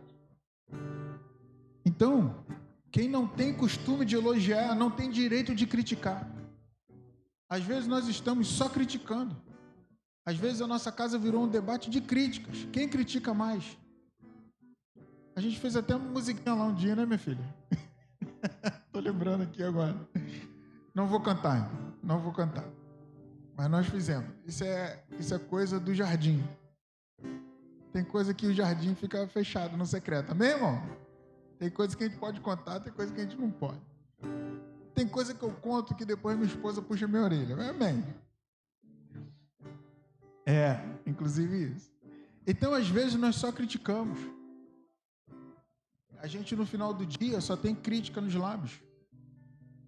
Então, quem não tem costume de elogiar, não tem direito de criticar. Às vezes nós estamos só criticando. Às vezes a nossa casa virou um debate de críticas. Quem critica mais? A gente fez até uma musiquinha lá um dia, né, minha filha? Tô lembrando aqui agora. Não vou cantar. Mas nós fizemos. Isso é coisa do jardim. Tem coisa que o jardim fica fechado no secreto. Amém, irmão? Tem coisa que a gente pode contar, tem coisa que a gente não pode. Tem coisa que eu conto que depois minha esposa puxa minha orelha. Amém? Inclusive isso. Então, às vezes, nós só criticamos. A gente, no final do dia, só tem crítica nos lábios.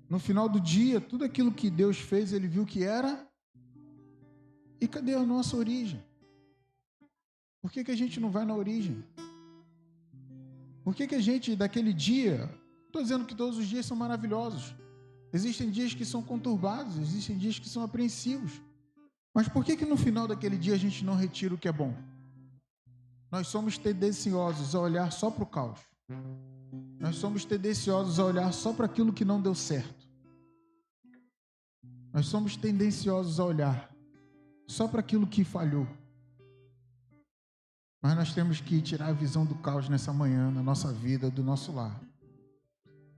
No final do dia, tudo aquilo que Deus fez, Ele viu que era. E cadê a nossa origem? Por que a gente não vai na origem? Por que a gente, daquele dia... Estou dizendo que todos os dias são maravilhosos. Existem dias que são conturbados, existem dias que são apreensivos. Mas por que no final daquele dia a gente não retira o que é bom? Nós somos tendenciosos a olhar só para o caos. Nós somos tendenciosos a olhar só para aquilo que não deu certo. Nós somos tendenciosos a olhar só para aquilo que falhou. Mas nós temos que tirar a visão do caos nessa manhã, na nossa vida, do nosso lar.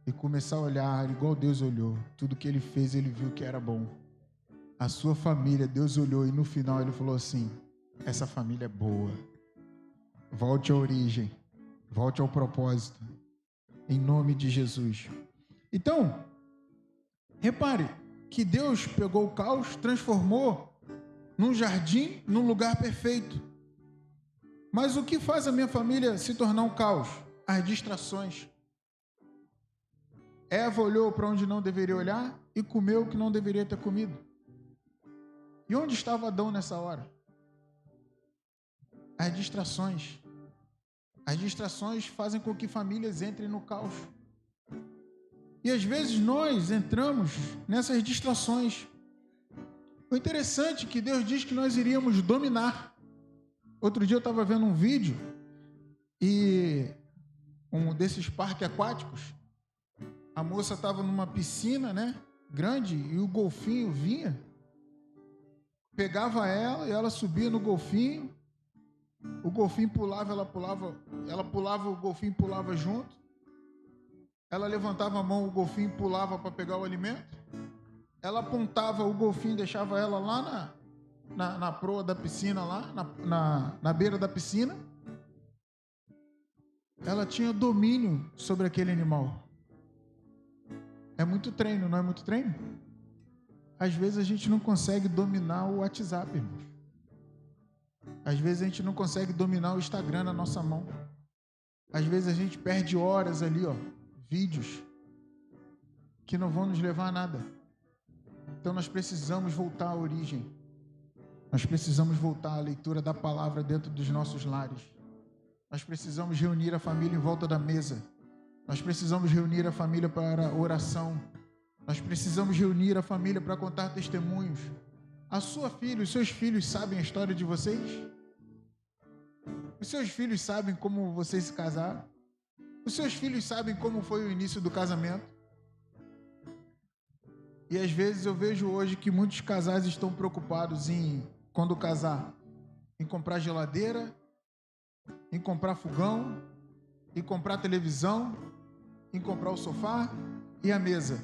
E começar a olhar igual Deus olhou. Tudo que Ele fez, Ele viu que era bom. A sua família, Deus olhou e no final Ele falou assim: essa família é boa. Volte à origem. Volte ao propósito. Em nome de Jesus. Então, repare que Deus pegou o caos, transformou num jardim, num lugar perfeito. Mas o que faz a minha família se tornar um caos? As distrações. Eva olhou para onde não deveria olhar e comeu o que não deveria ter comido. E onde estava Adão nessa hora? As distrações. As distrações fazem com que famílias entrem no caos. E às vezes nós entramos nessas distrações. O interessante é que Deus diz que nós iríamos dominar. Outro dia eu estava vendo um vídeo e um desses parques aquáticos, a moça estava numa piscina, né, grande, e o golfinho vinha, pegava ela e ela subia no golfinho, o golfinho pulava, ela pulava, o golfinho pulava junto, ela levantava a mão, o golfinho pulava para pegar o alimento, ela apontava, o golfinho deixava ela lá na proa da piscina, lá na beira da piscina. Ela tinha domínio sobre aquele animal. É muito treino, não é muito treino? Às vezes a gente não consegue dominar o WhatsApp, irmãos. Às vezes a gente não consegue dominar o Instagram na nossa mão. Às vezes a gente perde horas ali, vídeos que não vão nos levar a nada. Então nós precisamos voltar à origem. Nós precisamos voltar à leitura da palavra dentro dos nossos lares. Nós precisamos reunir a família em volta da mesa. Nós precisamos reunir a família para oração. Nós precisamos reunir a família para contar testemunhos. A sua filha, os seus filhos sabem a história de vocês? Os seus filhos sabem como vocês se casaram? Os seus filhos sabem como foi o início do casamento? E às vezes eu vejo hoje que muitos casais estão preocupados em, quando casar, em comprar geladeira, em comprar fogão, em comprar televisão, em comprar o sofá e a mesa.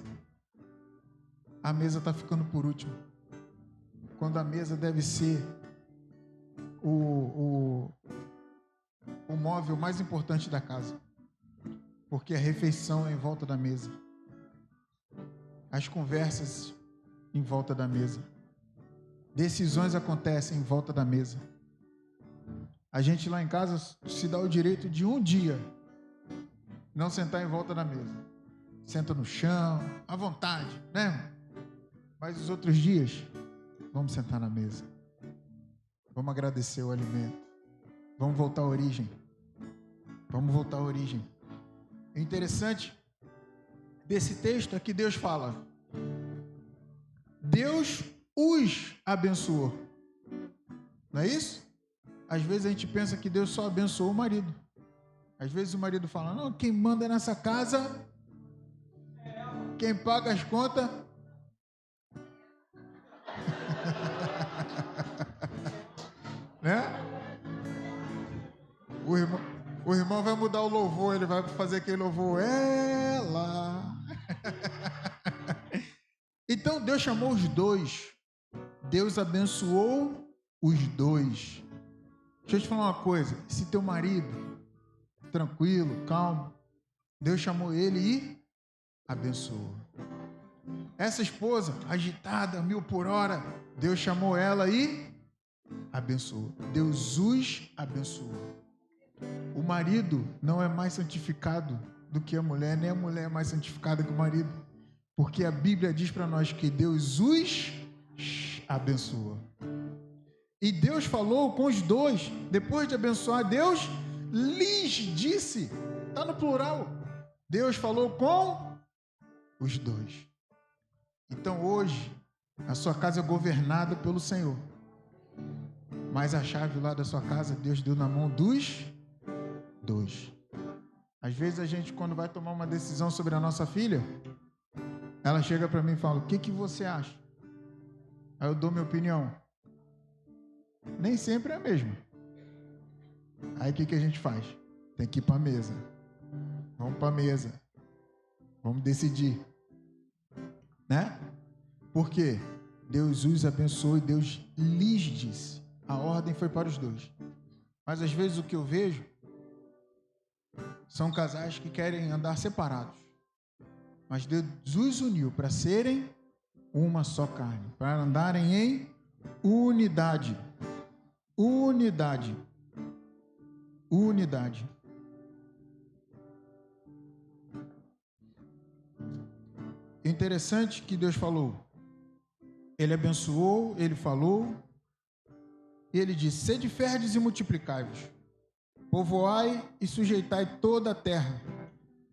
a mesa está ficando por último. Quando a mesa deve ser o móvel mais importante da casa. Porque a refeição é em volta da mesa. As conversas em volta da mesa. Decisões acontecem em volta da mesa. A gente lá em casa se dá o direito de um dia não sentar em volta da mesa. Senta no chão, à vontade, né? Mas os outros dias, vamos sentar na mesa. Vamos agradecer o alimento. Vamos voltar à origem. Vamos voltar à origem. É interessante desse texto é que Deus fala: Deus os abençoou. Não é isso? Às vezes a gente pensa que Deus só abençoou o marido. Às vezes o marido fala: não, quem manda nessa casa, quem paga as contas. Né? O irmão vai mudar o louvor, ele vai fazer aquele louvor, ela. Então Deus chamou os dois. Deus abençoou os dois. Deixa eu te falar uma coisa. Se teu marido, tranquilo, calmo, Deus chamou ele e abençoou. Essa esposa, agitada, 1000 por hora, Deus chamou ela e abençoou. Deus os abençoou. O marido não é mais santificado do que a mulher, nem a mulher é mais santificada que o marido. Porque a Bíblia diz para nós que Deus os abençoa. E Deus falou com os dois. Depois de abençoar, Deus lhes disse. Está no plural. Deus falou com os dois. Então hoje, a sua casa é governada pelo Senhor. Mas a chave lá da sua casa, Deus deu na mão dos dois. Às vezes a gente, quando vai tomar uma decisão sobre a nossa filha, ela chega para mim e fala: o que você acha? Aí eu dou minha opinião. Nem sempre é a mesma. Aí o que a gente faz? Tem que ir para a mesa. Vamos para a mesa. Vamos decidir. Né? Por quê? Deus os abençoou e Deus lhes disse. A ordem foi para os dois. Mas às vezes o que eu vejo são casais que querem andar separados. Mas Deus os uniu para serem uma só carne, para andarem em unidade. Unidade. Unidade. Interessante que Deus falou. Ele abençoou, ele falou, e ele disse: sede férteis e multiplicai-vos, povoai e sujeitai toda a terra,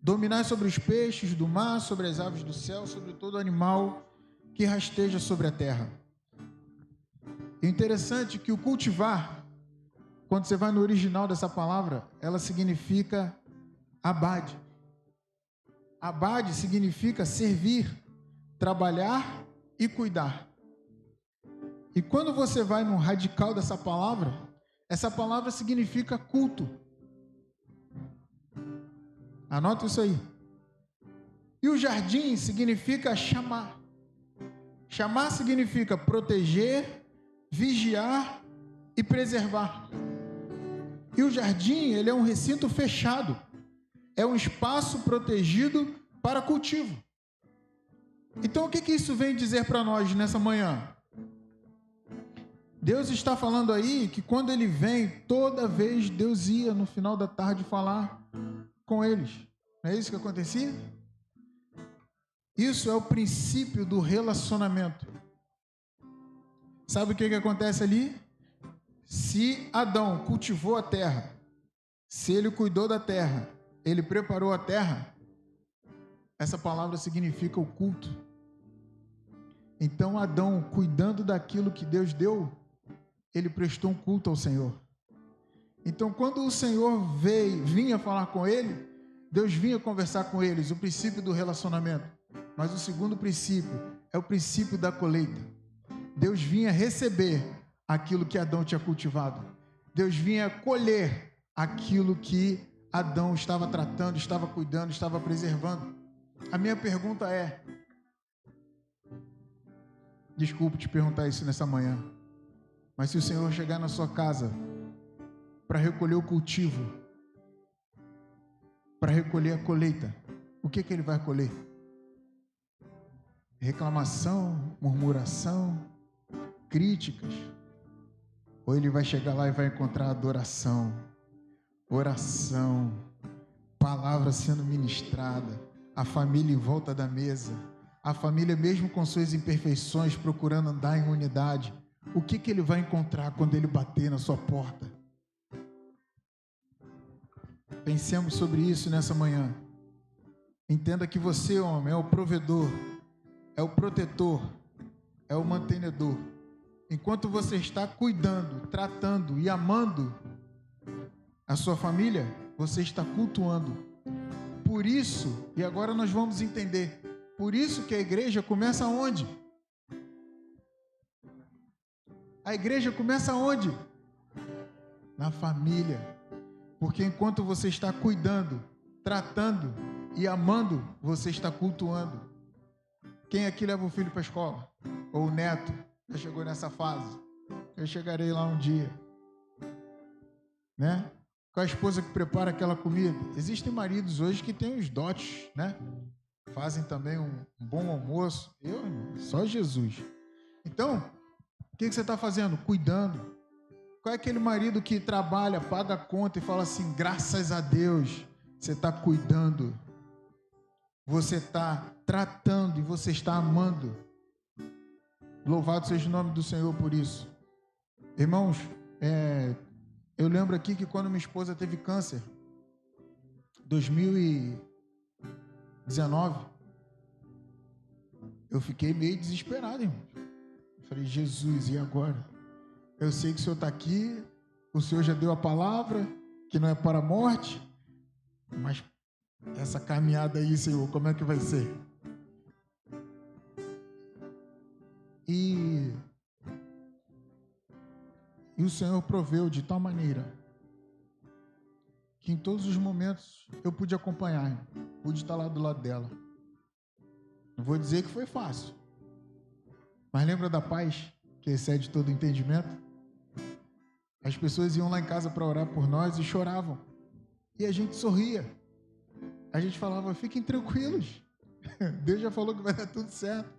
dominai sobre os peixes do mar, sobre as aves do céu, sobre todo animal que rasteja sobre a terra. Interessante que o cultivar, quando você vai no original dessa palavra, ela significa abade. Abade significa servir, trabalhar e cuidar. E quando você vai no radical dessa palavra, essa palavra significa culto. Anota isso aí. E o jardim significa chamar. Chamar significa proteger, vigiar e preservar. E o jardim, ele é um recinto fechado. É um espaço protegido para cultivo. Então, o que isso vem dizer para nós nessa manhã? Deus está falando aí que quando ele vem, toda vez Deus ia no final da tarde falar com eles. Não é isso que acontecia? Isso é o princípio do relacionamento. Sabe o que acontece ali? Se Adão cultivou a terra, se ele cuidou da terra, ele preparou a terra, essa palavra significa o culto. Então Adão, cuidando daquilo que Deus deu, ele prestou um culto ao Senhor. Então quando o Senhor vinha falar com ele, Deus vinha conversar com eles, o princípio do relacionamento. Mas o segundo princípio é o princípio da colheita. Deus vinha receber aquilo que Adão tinha cultivado. Deus vinha colher aquilo que Adão estava tratando, estava cuidando, estava preservando. A minha pergunta é: Desculpe te perguntar isso nessa manhã, mas se o Senhor chegar na sua casa para recolher o cultivo, para recolher a colheita, o que Ele vai colher? Reclamação, murmuração, críticas? Ou Ele vai chegar lá e vai encontrar adoração, oração, palavra sendo ministrada, a família em volta da mesa, a família mesmo com suas imperfeições procurando andar em unidade? O que Ele vai encontrar quando Ele bater na sua porta? Pensemos sobre isso nessa manhã. Entenda que você, homem, é o provedor, é o protetor, é o mantenedor. Enquanto você está cuidando, tratando e amando a sua família, você está cultuando. Por isso, e agora nós vamos entender, por isso que a igreja começa onde? A igreja começa onde? Na família. Porque enquanto você está cuidando, tratando e amando, você está cultuando. Quem aqui leva o filho para a escola? Ou o neto? Já chegou nessa fase? Eu chegarei lá um dia. Né? Com a esposa que prepara aquela comida. Existem maridos hoje que têm os dotes, né? Fazem também um bom almoço. Eu, só Jesus. Então, o que você está fazendo? Cuidando. Qual é aquele marido que trabalha, paga a conta e fala assim, graças a Deus, você está cuidando, você está tratando e você está amando. Louvado seja o nome do Senhor por isso. Irmãos, eu lembro aqui que quando minha esposa teve câncer, 2019, eu fiquei meio desesperado, irmão. Eu falei, Jesus, e agora? Eu sei que o Senhor está aqui, o Senhor já deu a palavra, que não é para a morte, mas essa caminhada aí, Senhor, como é que vai ser? E o Senhor proveu de tal maneira que em todos os momentos eu pude acompanhar, pude estar lá do lado dela. Não vou dizer que foi fácil, mas lembra da paz que excede todo entendimento? As pessoas iam lá em casa para orar por nós e choravam. E a gente sorria. A gente falava, fiquem tranquilos. Deus já falou que vai dar tudo certo.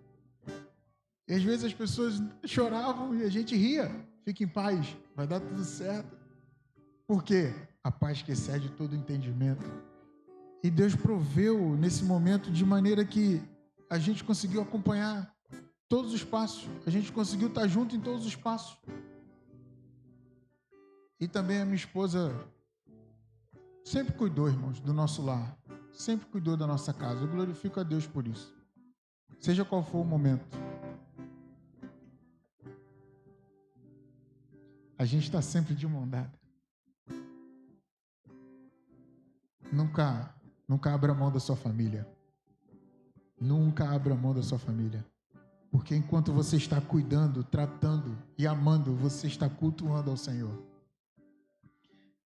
E às vezes as pessoas choravam e a gente ria. Fique em paz, vai dar tudo certo. Por quê? A paz que excede todo entendimento. E Deus proveu nesse momento de maneira que a gente conseguiu acompanhar todos os passos. A gente conseguiu estar junto em todos os passos. E também a minha esposa sempre cuidou, irmãos, do nosso lar. Sempre cuidou da nossa casa. Eu glorifico a Deus por isso. Seja qual for o momento. A gente está sempre de mão dada. Nunca abra mão da sua família. Nunca abra mão da sua família. Porque enquanto você está cuidando, tratando e amando, você está cultuando ao Senhor.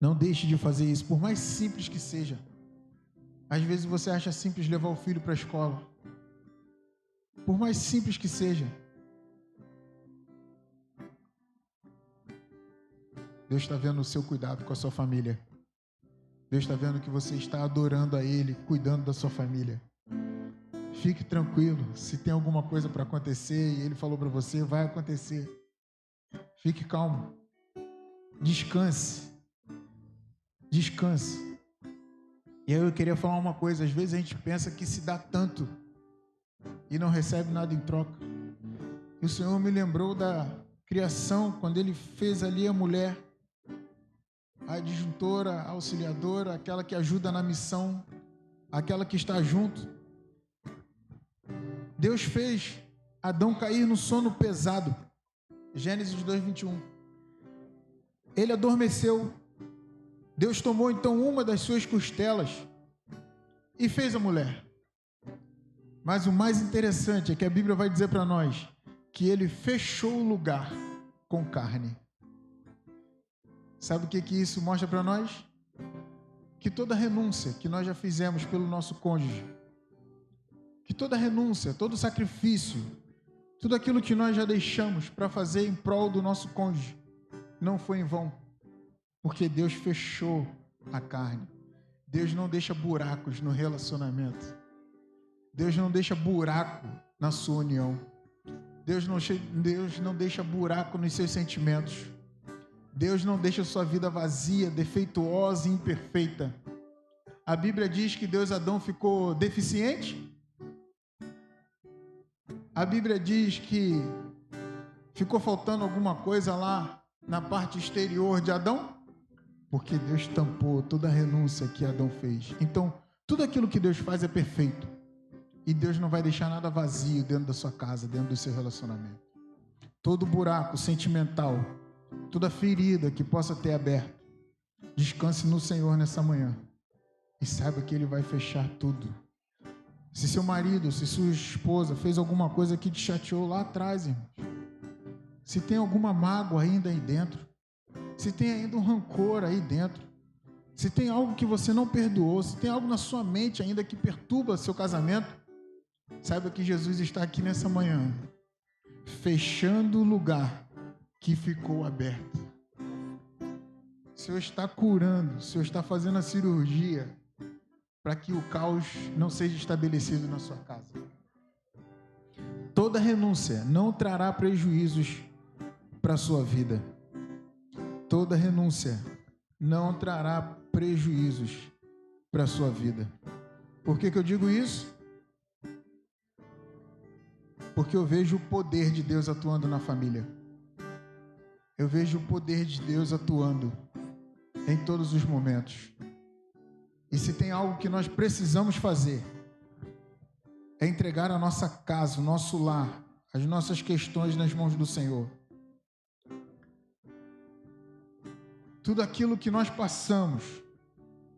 Não deixe de fazer isso, por mais simples que seja. Às vezes você acha simples levar o filho para a escola. Por mais simples que seja. Deus está vendo o seu cuidado com a sua família. Deus está vendo que você está adorando a Ele, cuidando da sua família. Fique tranquilo. Se tem alguma coisa para acontecer e Ele falou para você, vai acontecer. Fique calmo. Descanse. Descanse. E aí eu queria falar uma coisa. Às vezes a gente pensa que se dá tanto e não recebe nada em troca. E o Senhor me lembrou da criação, quando Ele fez ali a mulher, a adjuntora, a auxiliadora, aquela que ajuda na missão, aquela que está junto. Deus fez Adão cair no sono pesado. Gênesis 2:21. Ele adormeceu. Deus tomou então uma das suas costelas e fez a mulher. Mas o mais interessante é que a Bíblia vai dizer para nós que Ele fechou o lugar com carne. Sabe o que isso mostra para nós? Que toda renúncia que nós já fizemos pelo nosso cônjuge, que toda renúncia, todo sacrifício, Tudo aquilo que nós já deixamos para fazer em prol do nosso cônjuge não foi em vão, porque Deus fechou a carne. Deus não deixa buracos no relacionamento. Deus não deixa buraco na sua união. Deus não deixa buraco nos seus sentimentos. Deus não deixa a sua vida vazia, defeituosa e imperfeita. A Bíblia diz que Deus Adão ficou deficiente. A Bíblia diz que ficou faltando alguma coisa lá na parte exterior de Adão, porque Deus tampou toda a renúncia que Adão fez. Então, tudo aquilo que Deus faz é perfeito. E Deus não vai deixar nada vazio dentro da sua casa, dentro do seu relacionamento. Todo buraco sentimental, toda ferida que possa ter aberto, descanse no Senhor nessa manhã. E saiba que Ele vai fechar tudo. Se seu marido, se sua esposa fez alguma coisa que te chateou lá atrás, irmãos, se tem alguma mágoa ainda aí dentro, se tem ainda um rancor aí dentro, se tem algo que você não perdoou, se tem algo na sua mente ainda que perturba seu casamento, saiba que Jesus está aqui nessa manhã, fechando o lugar que ficou aberto. O Senhor está curando, o Senhor está fazendo a cirurgia para que o caos não seja estabelecido na sua casa. Toda renúncia não trará prejuízos para a sua vida. Toda renúncia não trará prejuízos para a sua vida. Por que eu digo isso? Porque eu vejo o poder de Deus atuando na família. Eu vejo o poder de Deus atuando em todos os momentos. E se tem algo que nós precisamos fazer, é entregar a nossa casa, o nosso lar, as nossas questões nas mãos do Senhor. Tudo aquilo que nós passamos,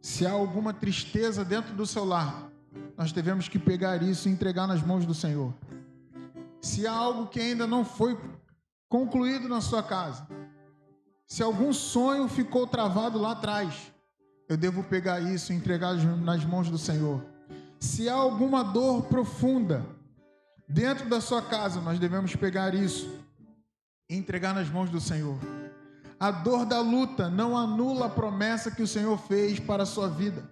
se há alguma tristeza dentro do seu lar, nós devemos que pegar isso e entregar nas mãos do Senhor. Se há algo que ainda não foi concluído na sua casa, se algum sonho ficou travado lá atrás, eu devo pegar isso e entregar nas mãos do Senhor. Se há alguma dor profunda dentro da sua casa, nós devemos pegar isso e entregar nas mãos do Senhor. A dor da luta não anula a promessa que o Senhor fez para a sua vida.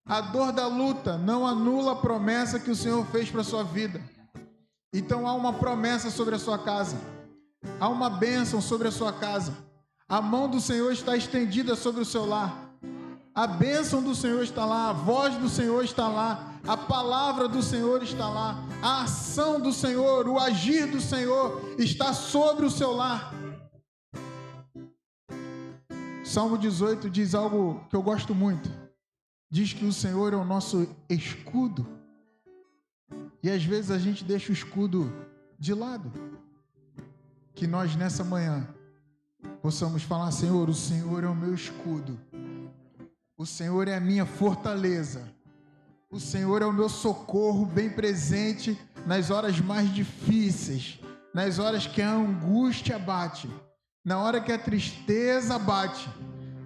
A dor da luta não anula a promessa que o Senhor fez para a sua vida. Então há uma promessa sobre a sua casa. Há uma bênção sobre a sua casa. A mão do Senhor está estendida sobre o seu lar. A bênção do Senhor está lá, a voz do Senhor está lá, a palavra do Senhor está lá, a ação do Senhor, o agir do Senhor está sobre o seu lar. Salmo 18 diz algo que eu gosto muito. Diz que o Senhor é o nosso escudo. E às vezes a gente deixa o escudo de lado. Que nós nessa manhã possamos falar: Senhor, o Senhor é o meu escudo. O Senhor é a minha fortaleza. O Senhor é o meu socorro bem presente nas horas mais difíceis, nas horas que a angústia bate, na hora que a tristeza bate,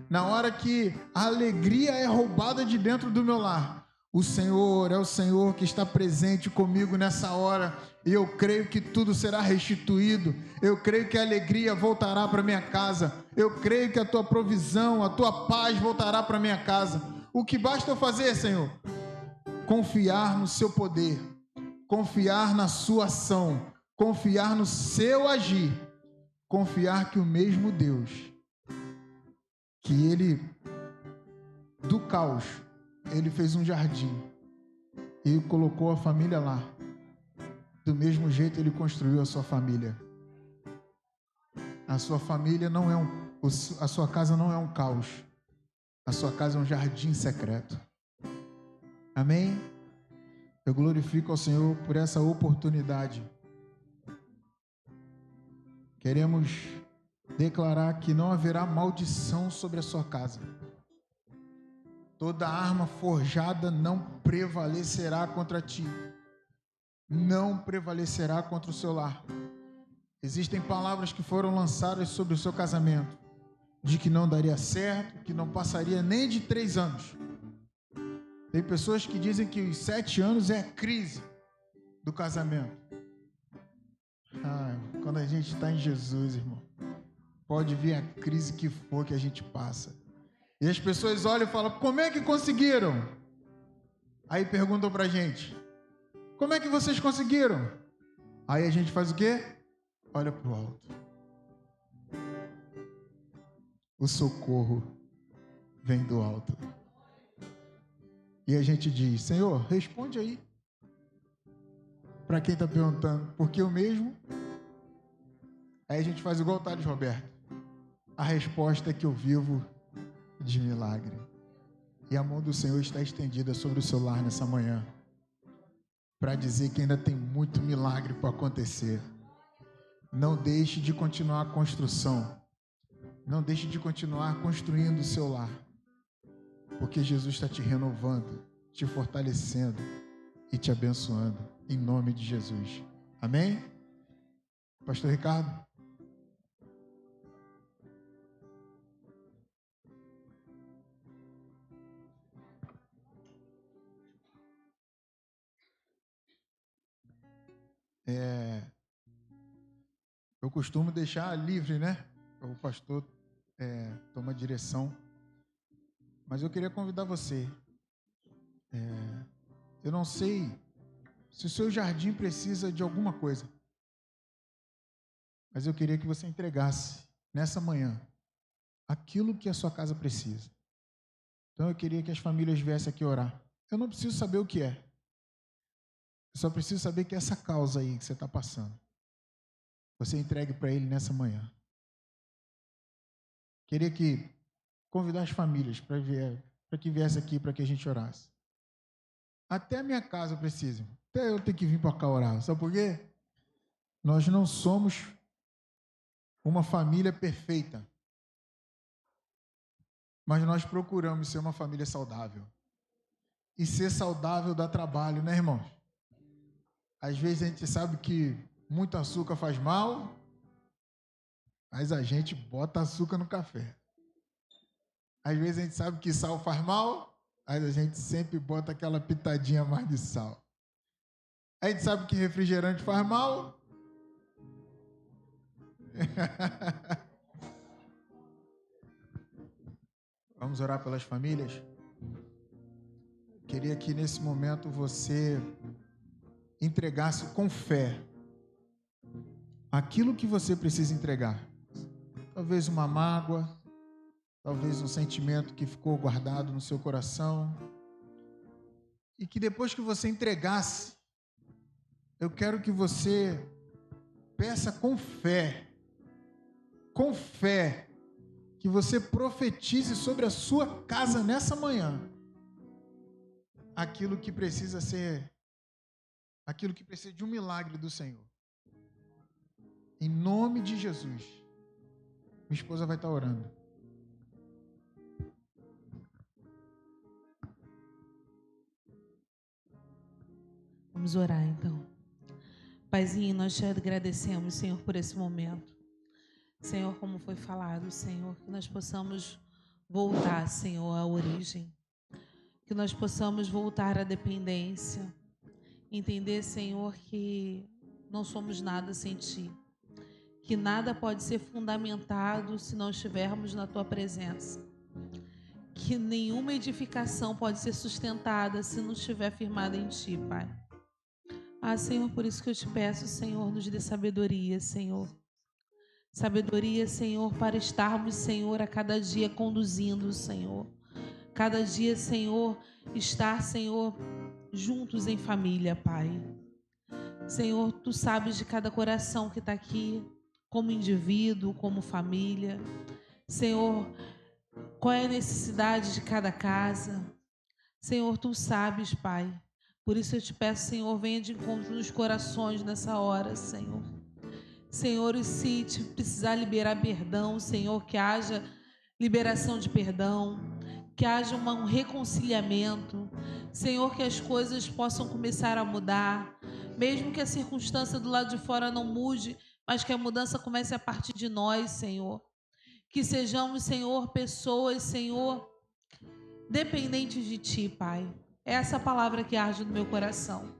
na hora que a alegria é roubada de dentro do meu lar. O Senhor é o Senhor que está presente comigo nessa hora, e eu creio que tudo será restituído. Eu creio que a alegria voltará para minha casa. Eu creio que a tua provisão, a tua paz voltará para minha casa. O que basta eu fazer, Senhor? Confiar no seu poder, confiar na sua ação, confiar no seu agir, confiar que o mesmo Deus, que Ele, do caos, Ele fez um jardim e colocou a família lá. Do mesmo jeito Ele construiu a sua família. A sua família não é a sua casa não é um caos. A sua casa é um jardim secreto. Amém? Eu glorifico ao Senhor por essa oportunidade. Queremos declarar que não haverá maldição sobre a sua casa. Toda arma forjada não prevalecerá contra ti. Não prevalecerá contra o seu lar. Existem palavras que foram lançadas sobre o seu casamento, de que não daria certo, que não passaria nem de 3 anos. Tem pessoas que dizem que os 7 anos é a crise do casamento. Quando a gente está em Jesus, irmão, pode vir a crise que for que a gente passa. E as pessoas olham e falam, como é que conseguiram? Aí perguntam pra gente, como é que vocês conseguiram? Aí a gente faz o quê? Olha pro alto. O socorro vem do alto. E a gente diz, Senhor, responde aí. Para quem está perguntando, porque eu mesmo? Aí a gente faz igual o Thales Roberto. A resposta é que eu vivo de milagre. E a mão do Senhor está estendida sobre o seu lar nessa manhã, para dizer que ainda tem muito milagre para acontecer. Não deixe de continuar a construção. Não deixe de continuar construindo o seu lar. Porque Jesus está te renovando, te fortalecendo e te abençoando. Em nome de Jesus. Amém? Pastor Ricardo? Eu costumo deixar livre, né? O pastor toma direção. Mas eu queria convidar você. Eu não sei se o seu jardim precisa de alguma coisa. Mas eu queria que você entregasse, nessa manhã, aquilo que a sua casa precisa. Então eu queria que as famílias viessem aqui orar. Eu não preciso saber o que é. Eu só preciso saber que essa causa aí que você está passando, você entregue para ele nessa manhã. Queria convidar as famílias para que viesse aqui para que a gente orasse. Até a minha casa precisa. Até eu ter que vir para cá orar. Sabe por quê? Nós não somos uma família perfeita. Mas nós procuramos ser uma família saudável. E ser saudável dá trabalho, né, irmãos? Às vezes a gente sabe que muito açúcar faz mal, mas a gente bota açúcar no café. Às vezes a gente sabe que sal faz mal, mas a gente sempre bota aquela pitadinha mais de sal. A gente sabe que refrigerante faz mal. Vamos orar pelas famílias? Queria que nesse momento você entregasse com fé aquilo que você precisa entregar. Talvez uma mágoa, talvez um sentimento que ficou guardado no seu coração. E que depois que você entregasse, eu quero que você peça com fé, que você profetize sobre a sua casa nessa manhã aquilo que precisa de um milagre do Senhor. Em nome de Jesus. Minha esposa vai estar orando. Vamos orar então. Paizinho, nós te agradecemos, Senhor, por esse momento. Senhor, como foi falado, Senhor, que nós possamos voltar, Senhor, à origem. Que nós possamos voltar à dependência. Entender, Senhor, que não somos nada sem Ti. Que nada pode ser fundamentado se não estivermos na Tua presença. Que nenhuma edificação pode ser sustentada se não estiver firmada em Ti, Pai. Senhor, por isso que eu te peço, Senhor, nos dê sabedoria, Senhor. Sabedoria, Senhor, para estarmos, Senhor, a cada dia conduzindo, Senhor. Cada dia, Senhor, estar, Senhor, juntos em família, Pai. Senhor, Tu sabes de cada coração que está aqui, como indivíduo, como família. Senhor, qual é a necessidade de cada casa. Senhor, Tu sabes, Pai. Por isso eu te peço, Senhor, venha de encontro nos corações nessa hora, Senhor. Senhor, e se te precisar liberar perdão, Senhor, que haja liberação de perdão, que haja um reconciliamento. Senhor, que as coisas possam começar a mudar, mesmo que a circunstância do lado de fora não mude, mas que a mudança comece a partir de nós, Senhor. Que sejamos, Senhor, pessoas, Senhor, dependentes de Ti, Pai. É essa palavra que arde no meu coração.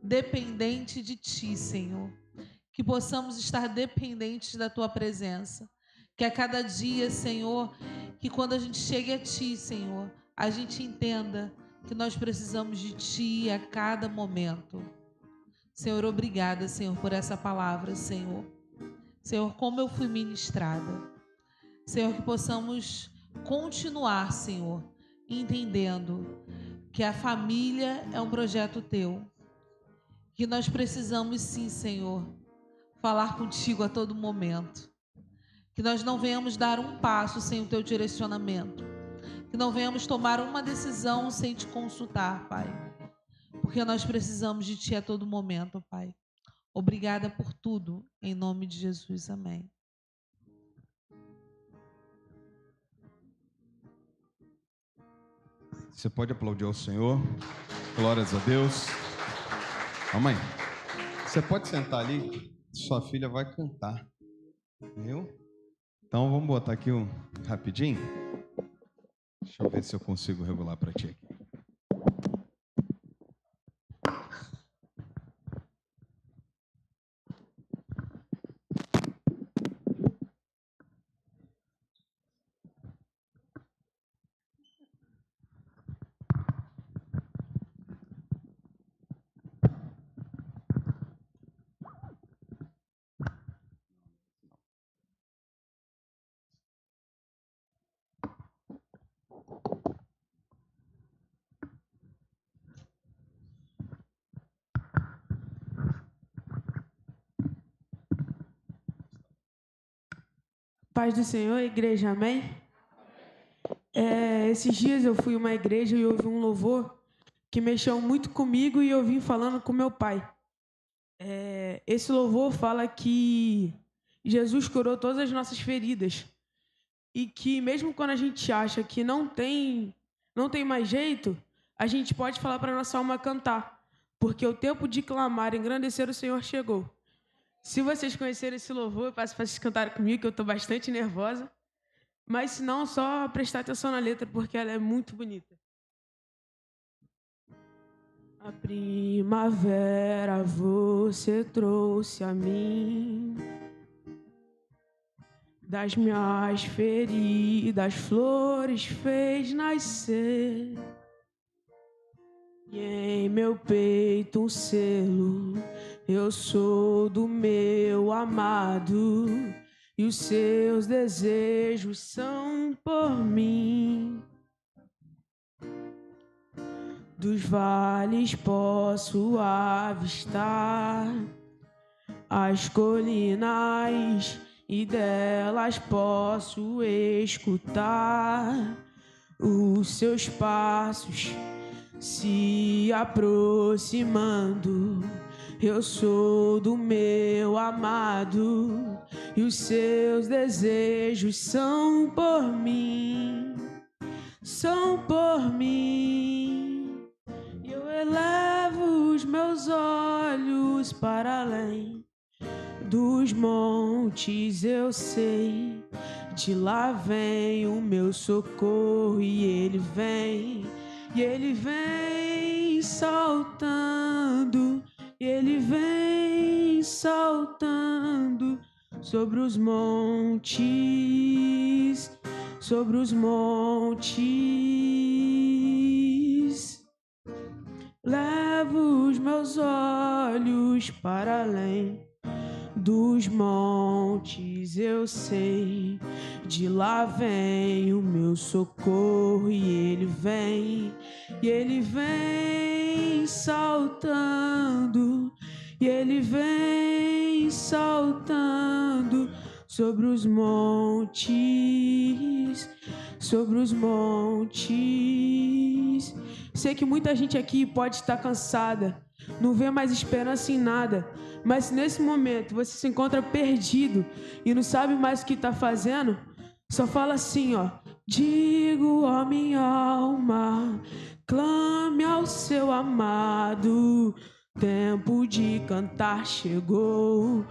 Dependente de Ti, Senhor. que possamos estar dependentes da Tua presença. Que a cada dia, Senhor, que quando a gente chegue a Ti, Senhor, a gente entenda que nós precisamos de Ti a cada momento. Senhor, obrigada, Senhor, por essa palavra, Senhor. Senhor, como eu fui ministrada. Senhor, que possamos continuar, Senhor, entendendo que a família é um projeto Teu. Que nós precisamos, sim, Senhor, falar contigo a todo momento. Que nós não venhamos dar um passo sem o Teu direcionamento. Que não venhamos tomar uma decisão sem Te consultar, Pai. Porque nós precisamos de Ti a todo momento, Pai. Obrigada por tudo, em nome de Jesus. Amém. Você pode aplaudir ao Senhor. Glórias a Deus. Mamãe, você pode sentar ali. Sua filha vai cantar. Viu? Então vamos botar aqui rapidinho. Deixa eu ver se eu consigo regular para ti aqui. Paz do Senhor, igreja, amém? Esses dias eu fui a uma igreja e ouvi um louvor que mexeu muito comigo e eu vim falando com meu pai. Esse louvor fala que Jesus curou todas as nossas feridas e que mesmo quando a gente acha que não tem mais jeito, a gente pode falar para a nossa alma cantar, porque o tempo de clamar e engrandecer o Senhor chegou. Se vocês conhecerem esse louvor, eu peço para vocês cantarem comigo, que eu estou bastante nervosa. Mas se não, só prestar atenção na letra, porque ela é muito bonita. A primavera você trouxe a mim, das minhas feridas flores fez nascer, e em meu peito um selo, eu sou do meu amado, e os seus desejos são por mim. Dos vales posso avistar as colinas, e delas posso escutar os seus passos se aproximando. Eu sou do meu amado, e os seus desejos são por mim, são por mim. E eu elevo os meus olhos para além dos montes, eu sei, de lá vem o meu socorro, e ele vem saltando, e ele vem saltando sobre os montes, sobre os montes. Levo os meus olhos para além dos montes, eu sei, de lá vem o meu socorro, e ele vem saltando, e ele vem saltando sobre os montes, sobre os montes. Sei que muita gente aqui pode estar cansada, não vê mais esperança em nada, mas se nesse momento você se encontra perdido e não sabe mais o que está fazendo, só fala assim, ó: digo, ó minha alma, clame ao seu amado, tempo de cantar chegou,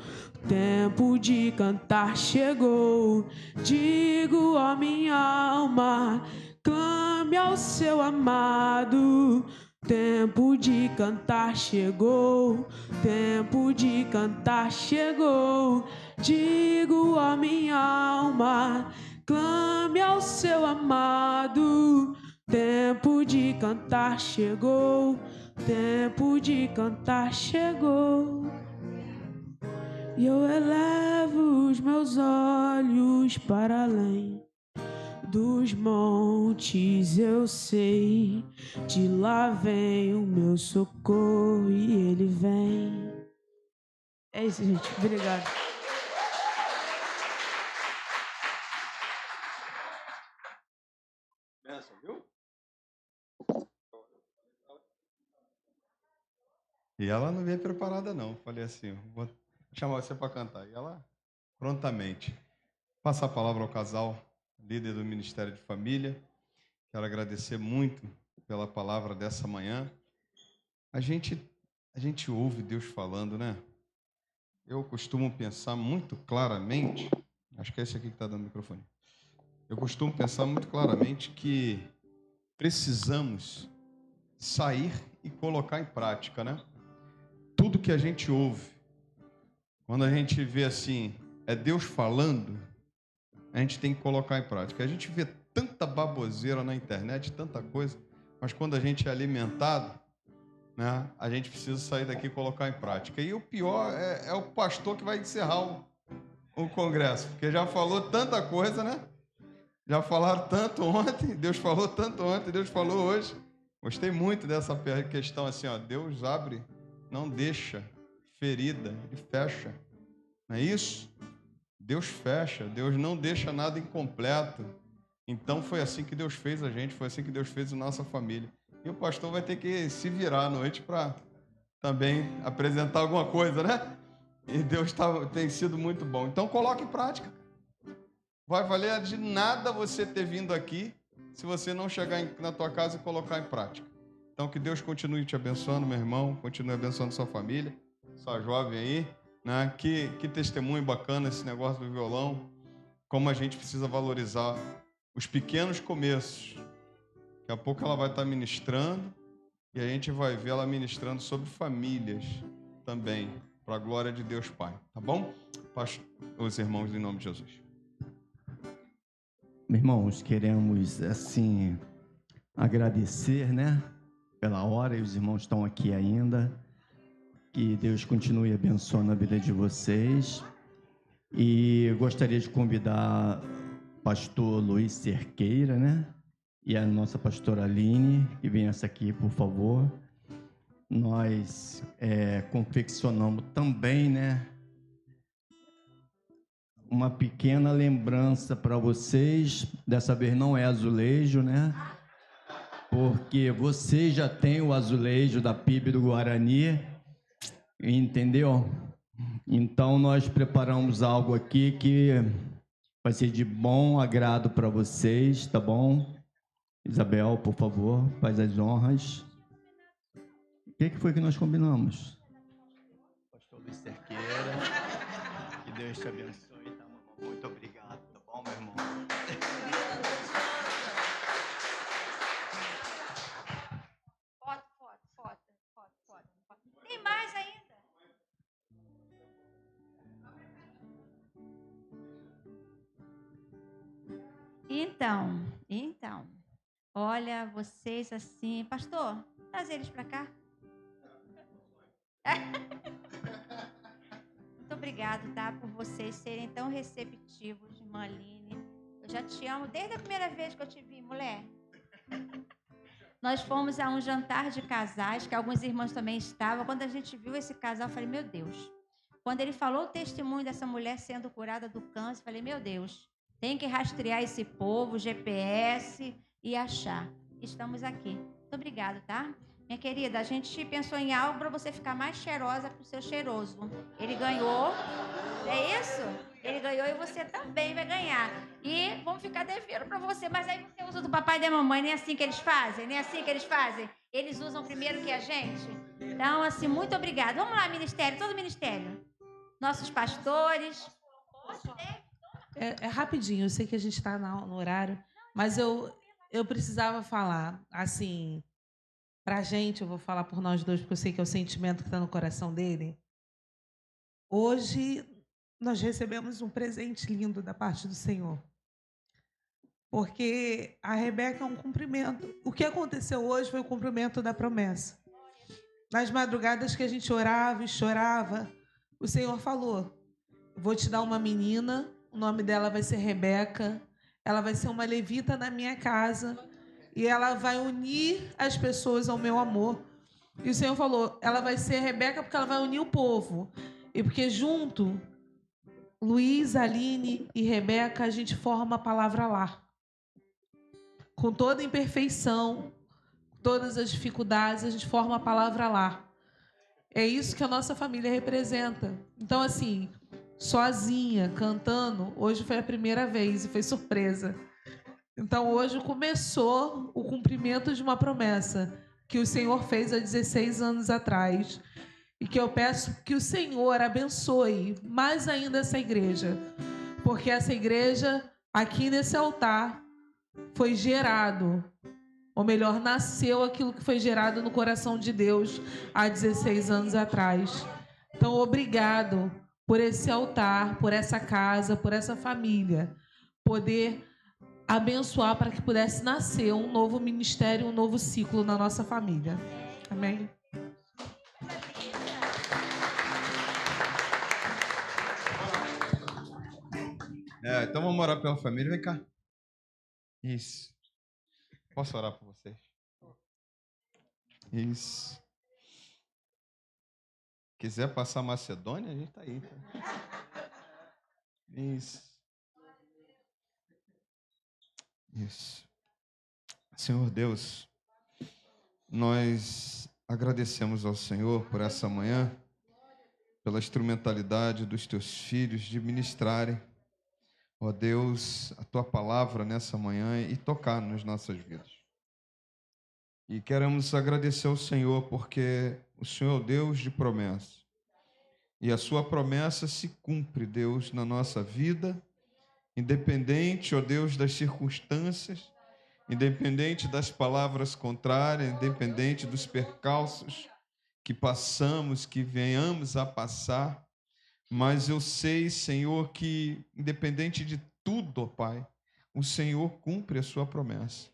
tempo de cantar chegou. Digo, ó minha alma, clame ao seu amado, Tempo de cantar chegou, tempo de cantar chegou. Digo a minha alma, clame ao seu amado. Tempo de cantar chegou, tempo de cantar chegou. E eu elevo os meus olhos para além dos montes, eu sei, de lá vem o meu socorro e ele vem. É isso, gente. Obrigado. Benção, viu? E ela não veio preparada, não. Falei assim, vou chamar você para cantar. E ela, prontamente. Passa a palavra ao casal, líder do Ministério de Família. Quero agradecer muito pela palavra dessa manhã. A gente ouve Deus falando, né? Eu costumo pensar muito claramente, acho que é esse aqui que está dando o microfone. Eu costumo pensar muito claramente que precisamos sair e colocar em prática, né? Tudo que a gente ouve, quando a gente vê assim, é Deus falando, a gente tem que colocar em prática. A gente vê tanta baboseira na internet, tanta coisa, mas quando a gente é alimentado, né, a gente precisa sair daqui e colocar em prática. E o pior é o pastor que vai encerrar o congresso, porque já falou tanta coisa, né? Já falaram tanto ontem, Deus falou tanto ontem, Deus falou hoje. Gostei muito dessa questão assim, ó, Deus abre, não deixa ferida, ele fecha. Não é isso? Deus fecha, Deus não deixa nada incompleto. Então foi assim que Deus fez a gente, foi assim que Deus fez a nossa família. E o pastor vai ter que se virar à noite para também apresentar alguma coisa, né? E Deus tem sido muito bom. Então coloque em prática. Vai valer de nada você ter vindo aqui se você não chegar na tua casa e colocar em prática. Então que Deus continue te abençoando, meu irmão, continue abençoando sua família, sua jovem aí, né? Que testemunho bacana esse negócio do violão, como a gente precisa valorizar os pequenos começos. Daqui a pouco ela vai estar ministrando e a gente vai ver ela ministrando sobre famílias também, para a glória de Deus Pai, tá bom? Os irmãos, em nome de Jesus. Irmãos, queremos, assim, agradecer, né, pela hora, e os irmãos estão aqui ainda. Que Deus continue abençoando a vida de vocês. E gostaria de convidar o pastor Luiz Cerqueira, né, e a nossa pastora Aline, que venha aqui, por favor. Nós confeccionamos também, né, uma pequena lembrança para vocês. Dessa vez não é azulejo, né? Porque vocês já têm o azulejo da PIB do Guarani, entendeu? Então nós preparamos algo aqui que vai ser de bom agrado para vocês, tá bom? Isabel, por favor, faz as honras. O que foi que nós combinamos? Pastor Luiz Cerqueira, que Deus te abençoe. Muito obrigado, tá bom, meu irmão? Foto. Tem mais ainda? Então, olha, vocês assim... Pastor, traz eles para cá. Muito obrigado, tá? Por vocês serem tão receptivos, irmã Aline. Eu já te amo desde a primeira vez que eu te vi, mulher. Nós fomos a um jantar de casais, que alguns irmãos também estavam. Quando a gente viu esse casal, eu falei, meu Deus. Quando ele falou o testemunho dessa mulher sendo curada do câncer, eu falei, meu Deus, tem que rastrear esse povo, GPS e achar. Estamos aqui. Muito obrigado, tá? Minha querida, a gente pensou em algo para você ficar mais cheirosa que o seu cheiroso. Ele ganhou, é isso? Ele ganhou e você também vai ganhar. E vamos ficar devendo para você, mas aí você usa do papai e da mamãe, nem é assim que eles fazem? Nem é assim que eles fazem? Eles usam primeiro que a gente? Então, assim, muito obrigada. Vamos lá, ministério, todo ministério. Nossos pastores. É rapidinho, eu sei que a gente está no horário, mas eu precisava falar, assim... Para a gente, eu vou falar por nós dois, porque eu sei que é o sentimento que está no coração dele. Hoje, nós recebemos um presente lindo da parte do Senhor. Porque a Rebeca é um cumprimento. O que aconteceu hoje foi o cumprimento da promessa. Nas madrugadas que a gente orava e chorava, o Senhor falou: vou te dar uma menina, o nome dela vai ser Rebeca, ela vai ser uma levita na minha casa e ela vai unir as pessoas ao meu amor. E o Senhor falou: ela vai ser Rebeca porque ela vai unir o povo. E porque junto, Luiz, Aline e Rebeca, a gente forma a palavra lar. Com toda a imperfeição, todas as dificuldades, a gente forma a palavra lar. É isso que a nossa família representa. Então, assim, sozinha, cantando, hoje foi a primeira vez e foi surpresa. Então, hoje começou o cumprimento de uma promessa que o Senhor fez há 16 anos atrás e que eu peço que o Senhor abençoe mais ainda essa igreja, porque essa igreja, aqui nesse altar, foi gerado, ou melhor, nasceu aquilo que foi gerado no coração de Deus há 16 anos atrás. Então, obrigado por esse altar, por essa casa, por essa família, poder abençoar para que pudesse nascer um novo ministério, um novo ciclo na nossa família. Amém? Então vamos orar pela família. Vem cá. Isso. Posso orar por vocês? Isso. Quiser passar Macedônia, a gente está aí. Tá? Isso. Isso. Senhor Deus, nós agradecemos ao Senhor por essa manhã, pela instrumentalidade dos teus filhos de ministrarem, ó Deus, a tua palavra nessa manhã e tocar nas nossas vidas. E queremos agradecer ao Senhor porque o Senhor é o Deus de promessa. E a sua promessa se cumpre, Deus, na nossa vida, independente, ó Deus, das circunstâncias, independente das palavras contrárias, independente dos percalços que passamos, que venhamos a passar. Mas eu sei, Senhor, que independente de tudo, ó Pai, o Senhor cumpre a sua promessa.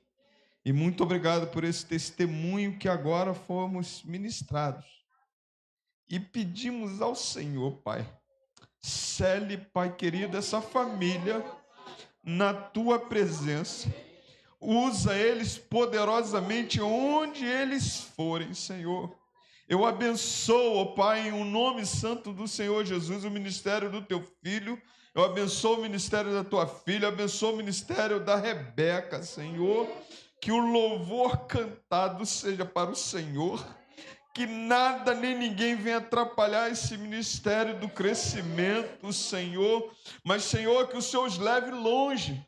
E muito obrigado por esse testemunho que agora fomos ministrados. E pedimos ao Senhor, Pai, cele, Pai querido, essa família na tua presença. Usa eles poderosamente onde eles forem, Senhor. Eu abençoo, ó Pai, em nome santo do Senhor Jesus, o ministério do teu filho. Eu abençoo o ministério da tua filha, eu abençoo o ministério da Rebeca, Senhor. Que o louvor cantado seja para o Senhor. Que nada nem ninguém venha atrapalhar esse ministério do crescimento, Senhor. Mas, Senhor, que o Senhor os leve longe.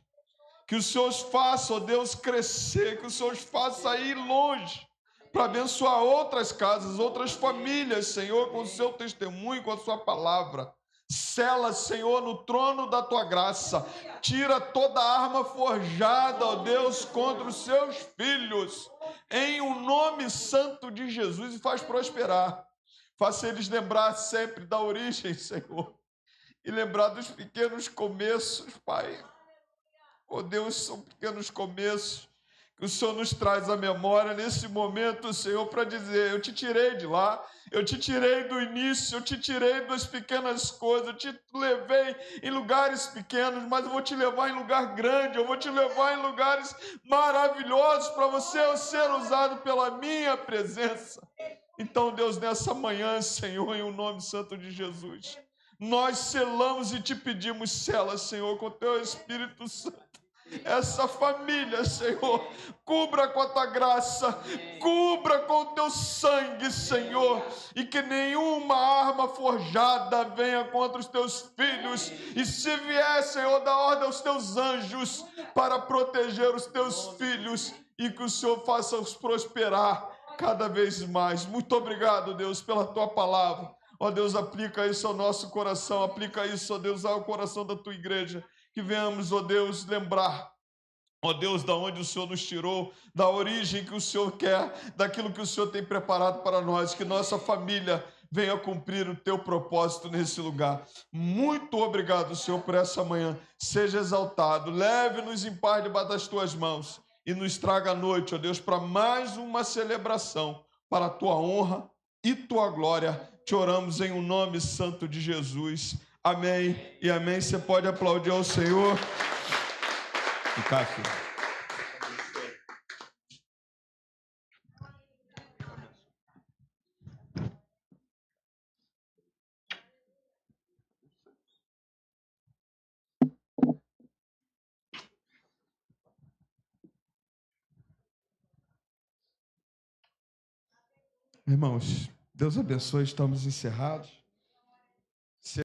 Que o Senhor os faça, ó Deus, crescer. Que o Senhor os faça ir longe. Para abençoar outras casas, outras famílias, Senhor, com o seu testemunho, com a sua palavra. Sela, Senhor, no trono da tua graça. Tira toda a arma forjada, ó Deus, contra os seus filhos. Em o nome santo de Jesus, e faz prosperar. Faça eles lembrar sempre da origem, Senhor. E lembrar dos pequenos começos, Pai. Ó Deus, são pequenos começos que o Senhor nos traz à memória nesse momento, Senhor, para dizer: eu te tirei de lá, eu te tirei do início, eu te tirei das pequenas coisas, eu te levei em lugares pequenos, mas eu vou te levar em lugar grande, eu vou te levar em lugares maravilhosos para você ser usado pela minha presença. Então, Deus, nessa manhã, Senhor, em o nome santo de Jesus, nós selamos e te pedimos, sela, Senhor, com o teu Espírito Santo. Essa família, Senhor, cubra com a tua graça, cubra com o teu sangue, Senhor, e que nenhuma arma forjada venha contra os teus filhos, e se vier, Senhor, dá ordem aos teus anjos para proteger os teus filhos, e que o Senhor faça-os prosperar cada vez mais. Muito obrigado, Deus, pela tua palavra. Ó Deus, aplica isso ao nosso coração, aplica isso, ó Deus, ao coração da tua igreja. Que venhamos, ó Deus, lembrar Ó Deus, da onde o Senhor nos tirou, da origem que o Senhor quer, daquilo que o Senhor tem preparado para nós, que nossa família venha cumprir o teu propósito nesse lugar. Muito obrigado, Senhor, por essa manhã. Seja exaltado, leve-nos em paz debaixo das tuas mãos e nos traga a noite, ó Deus, para mais uma celebração, para a tua honra e tua glória. Te oramos em um nome santo de Jesus. Amém e amém. Você pode aplaudir ao Senhor. Cássio. Irmãos, Deus abençoe, estamos encerrados.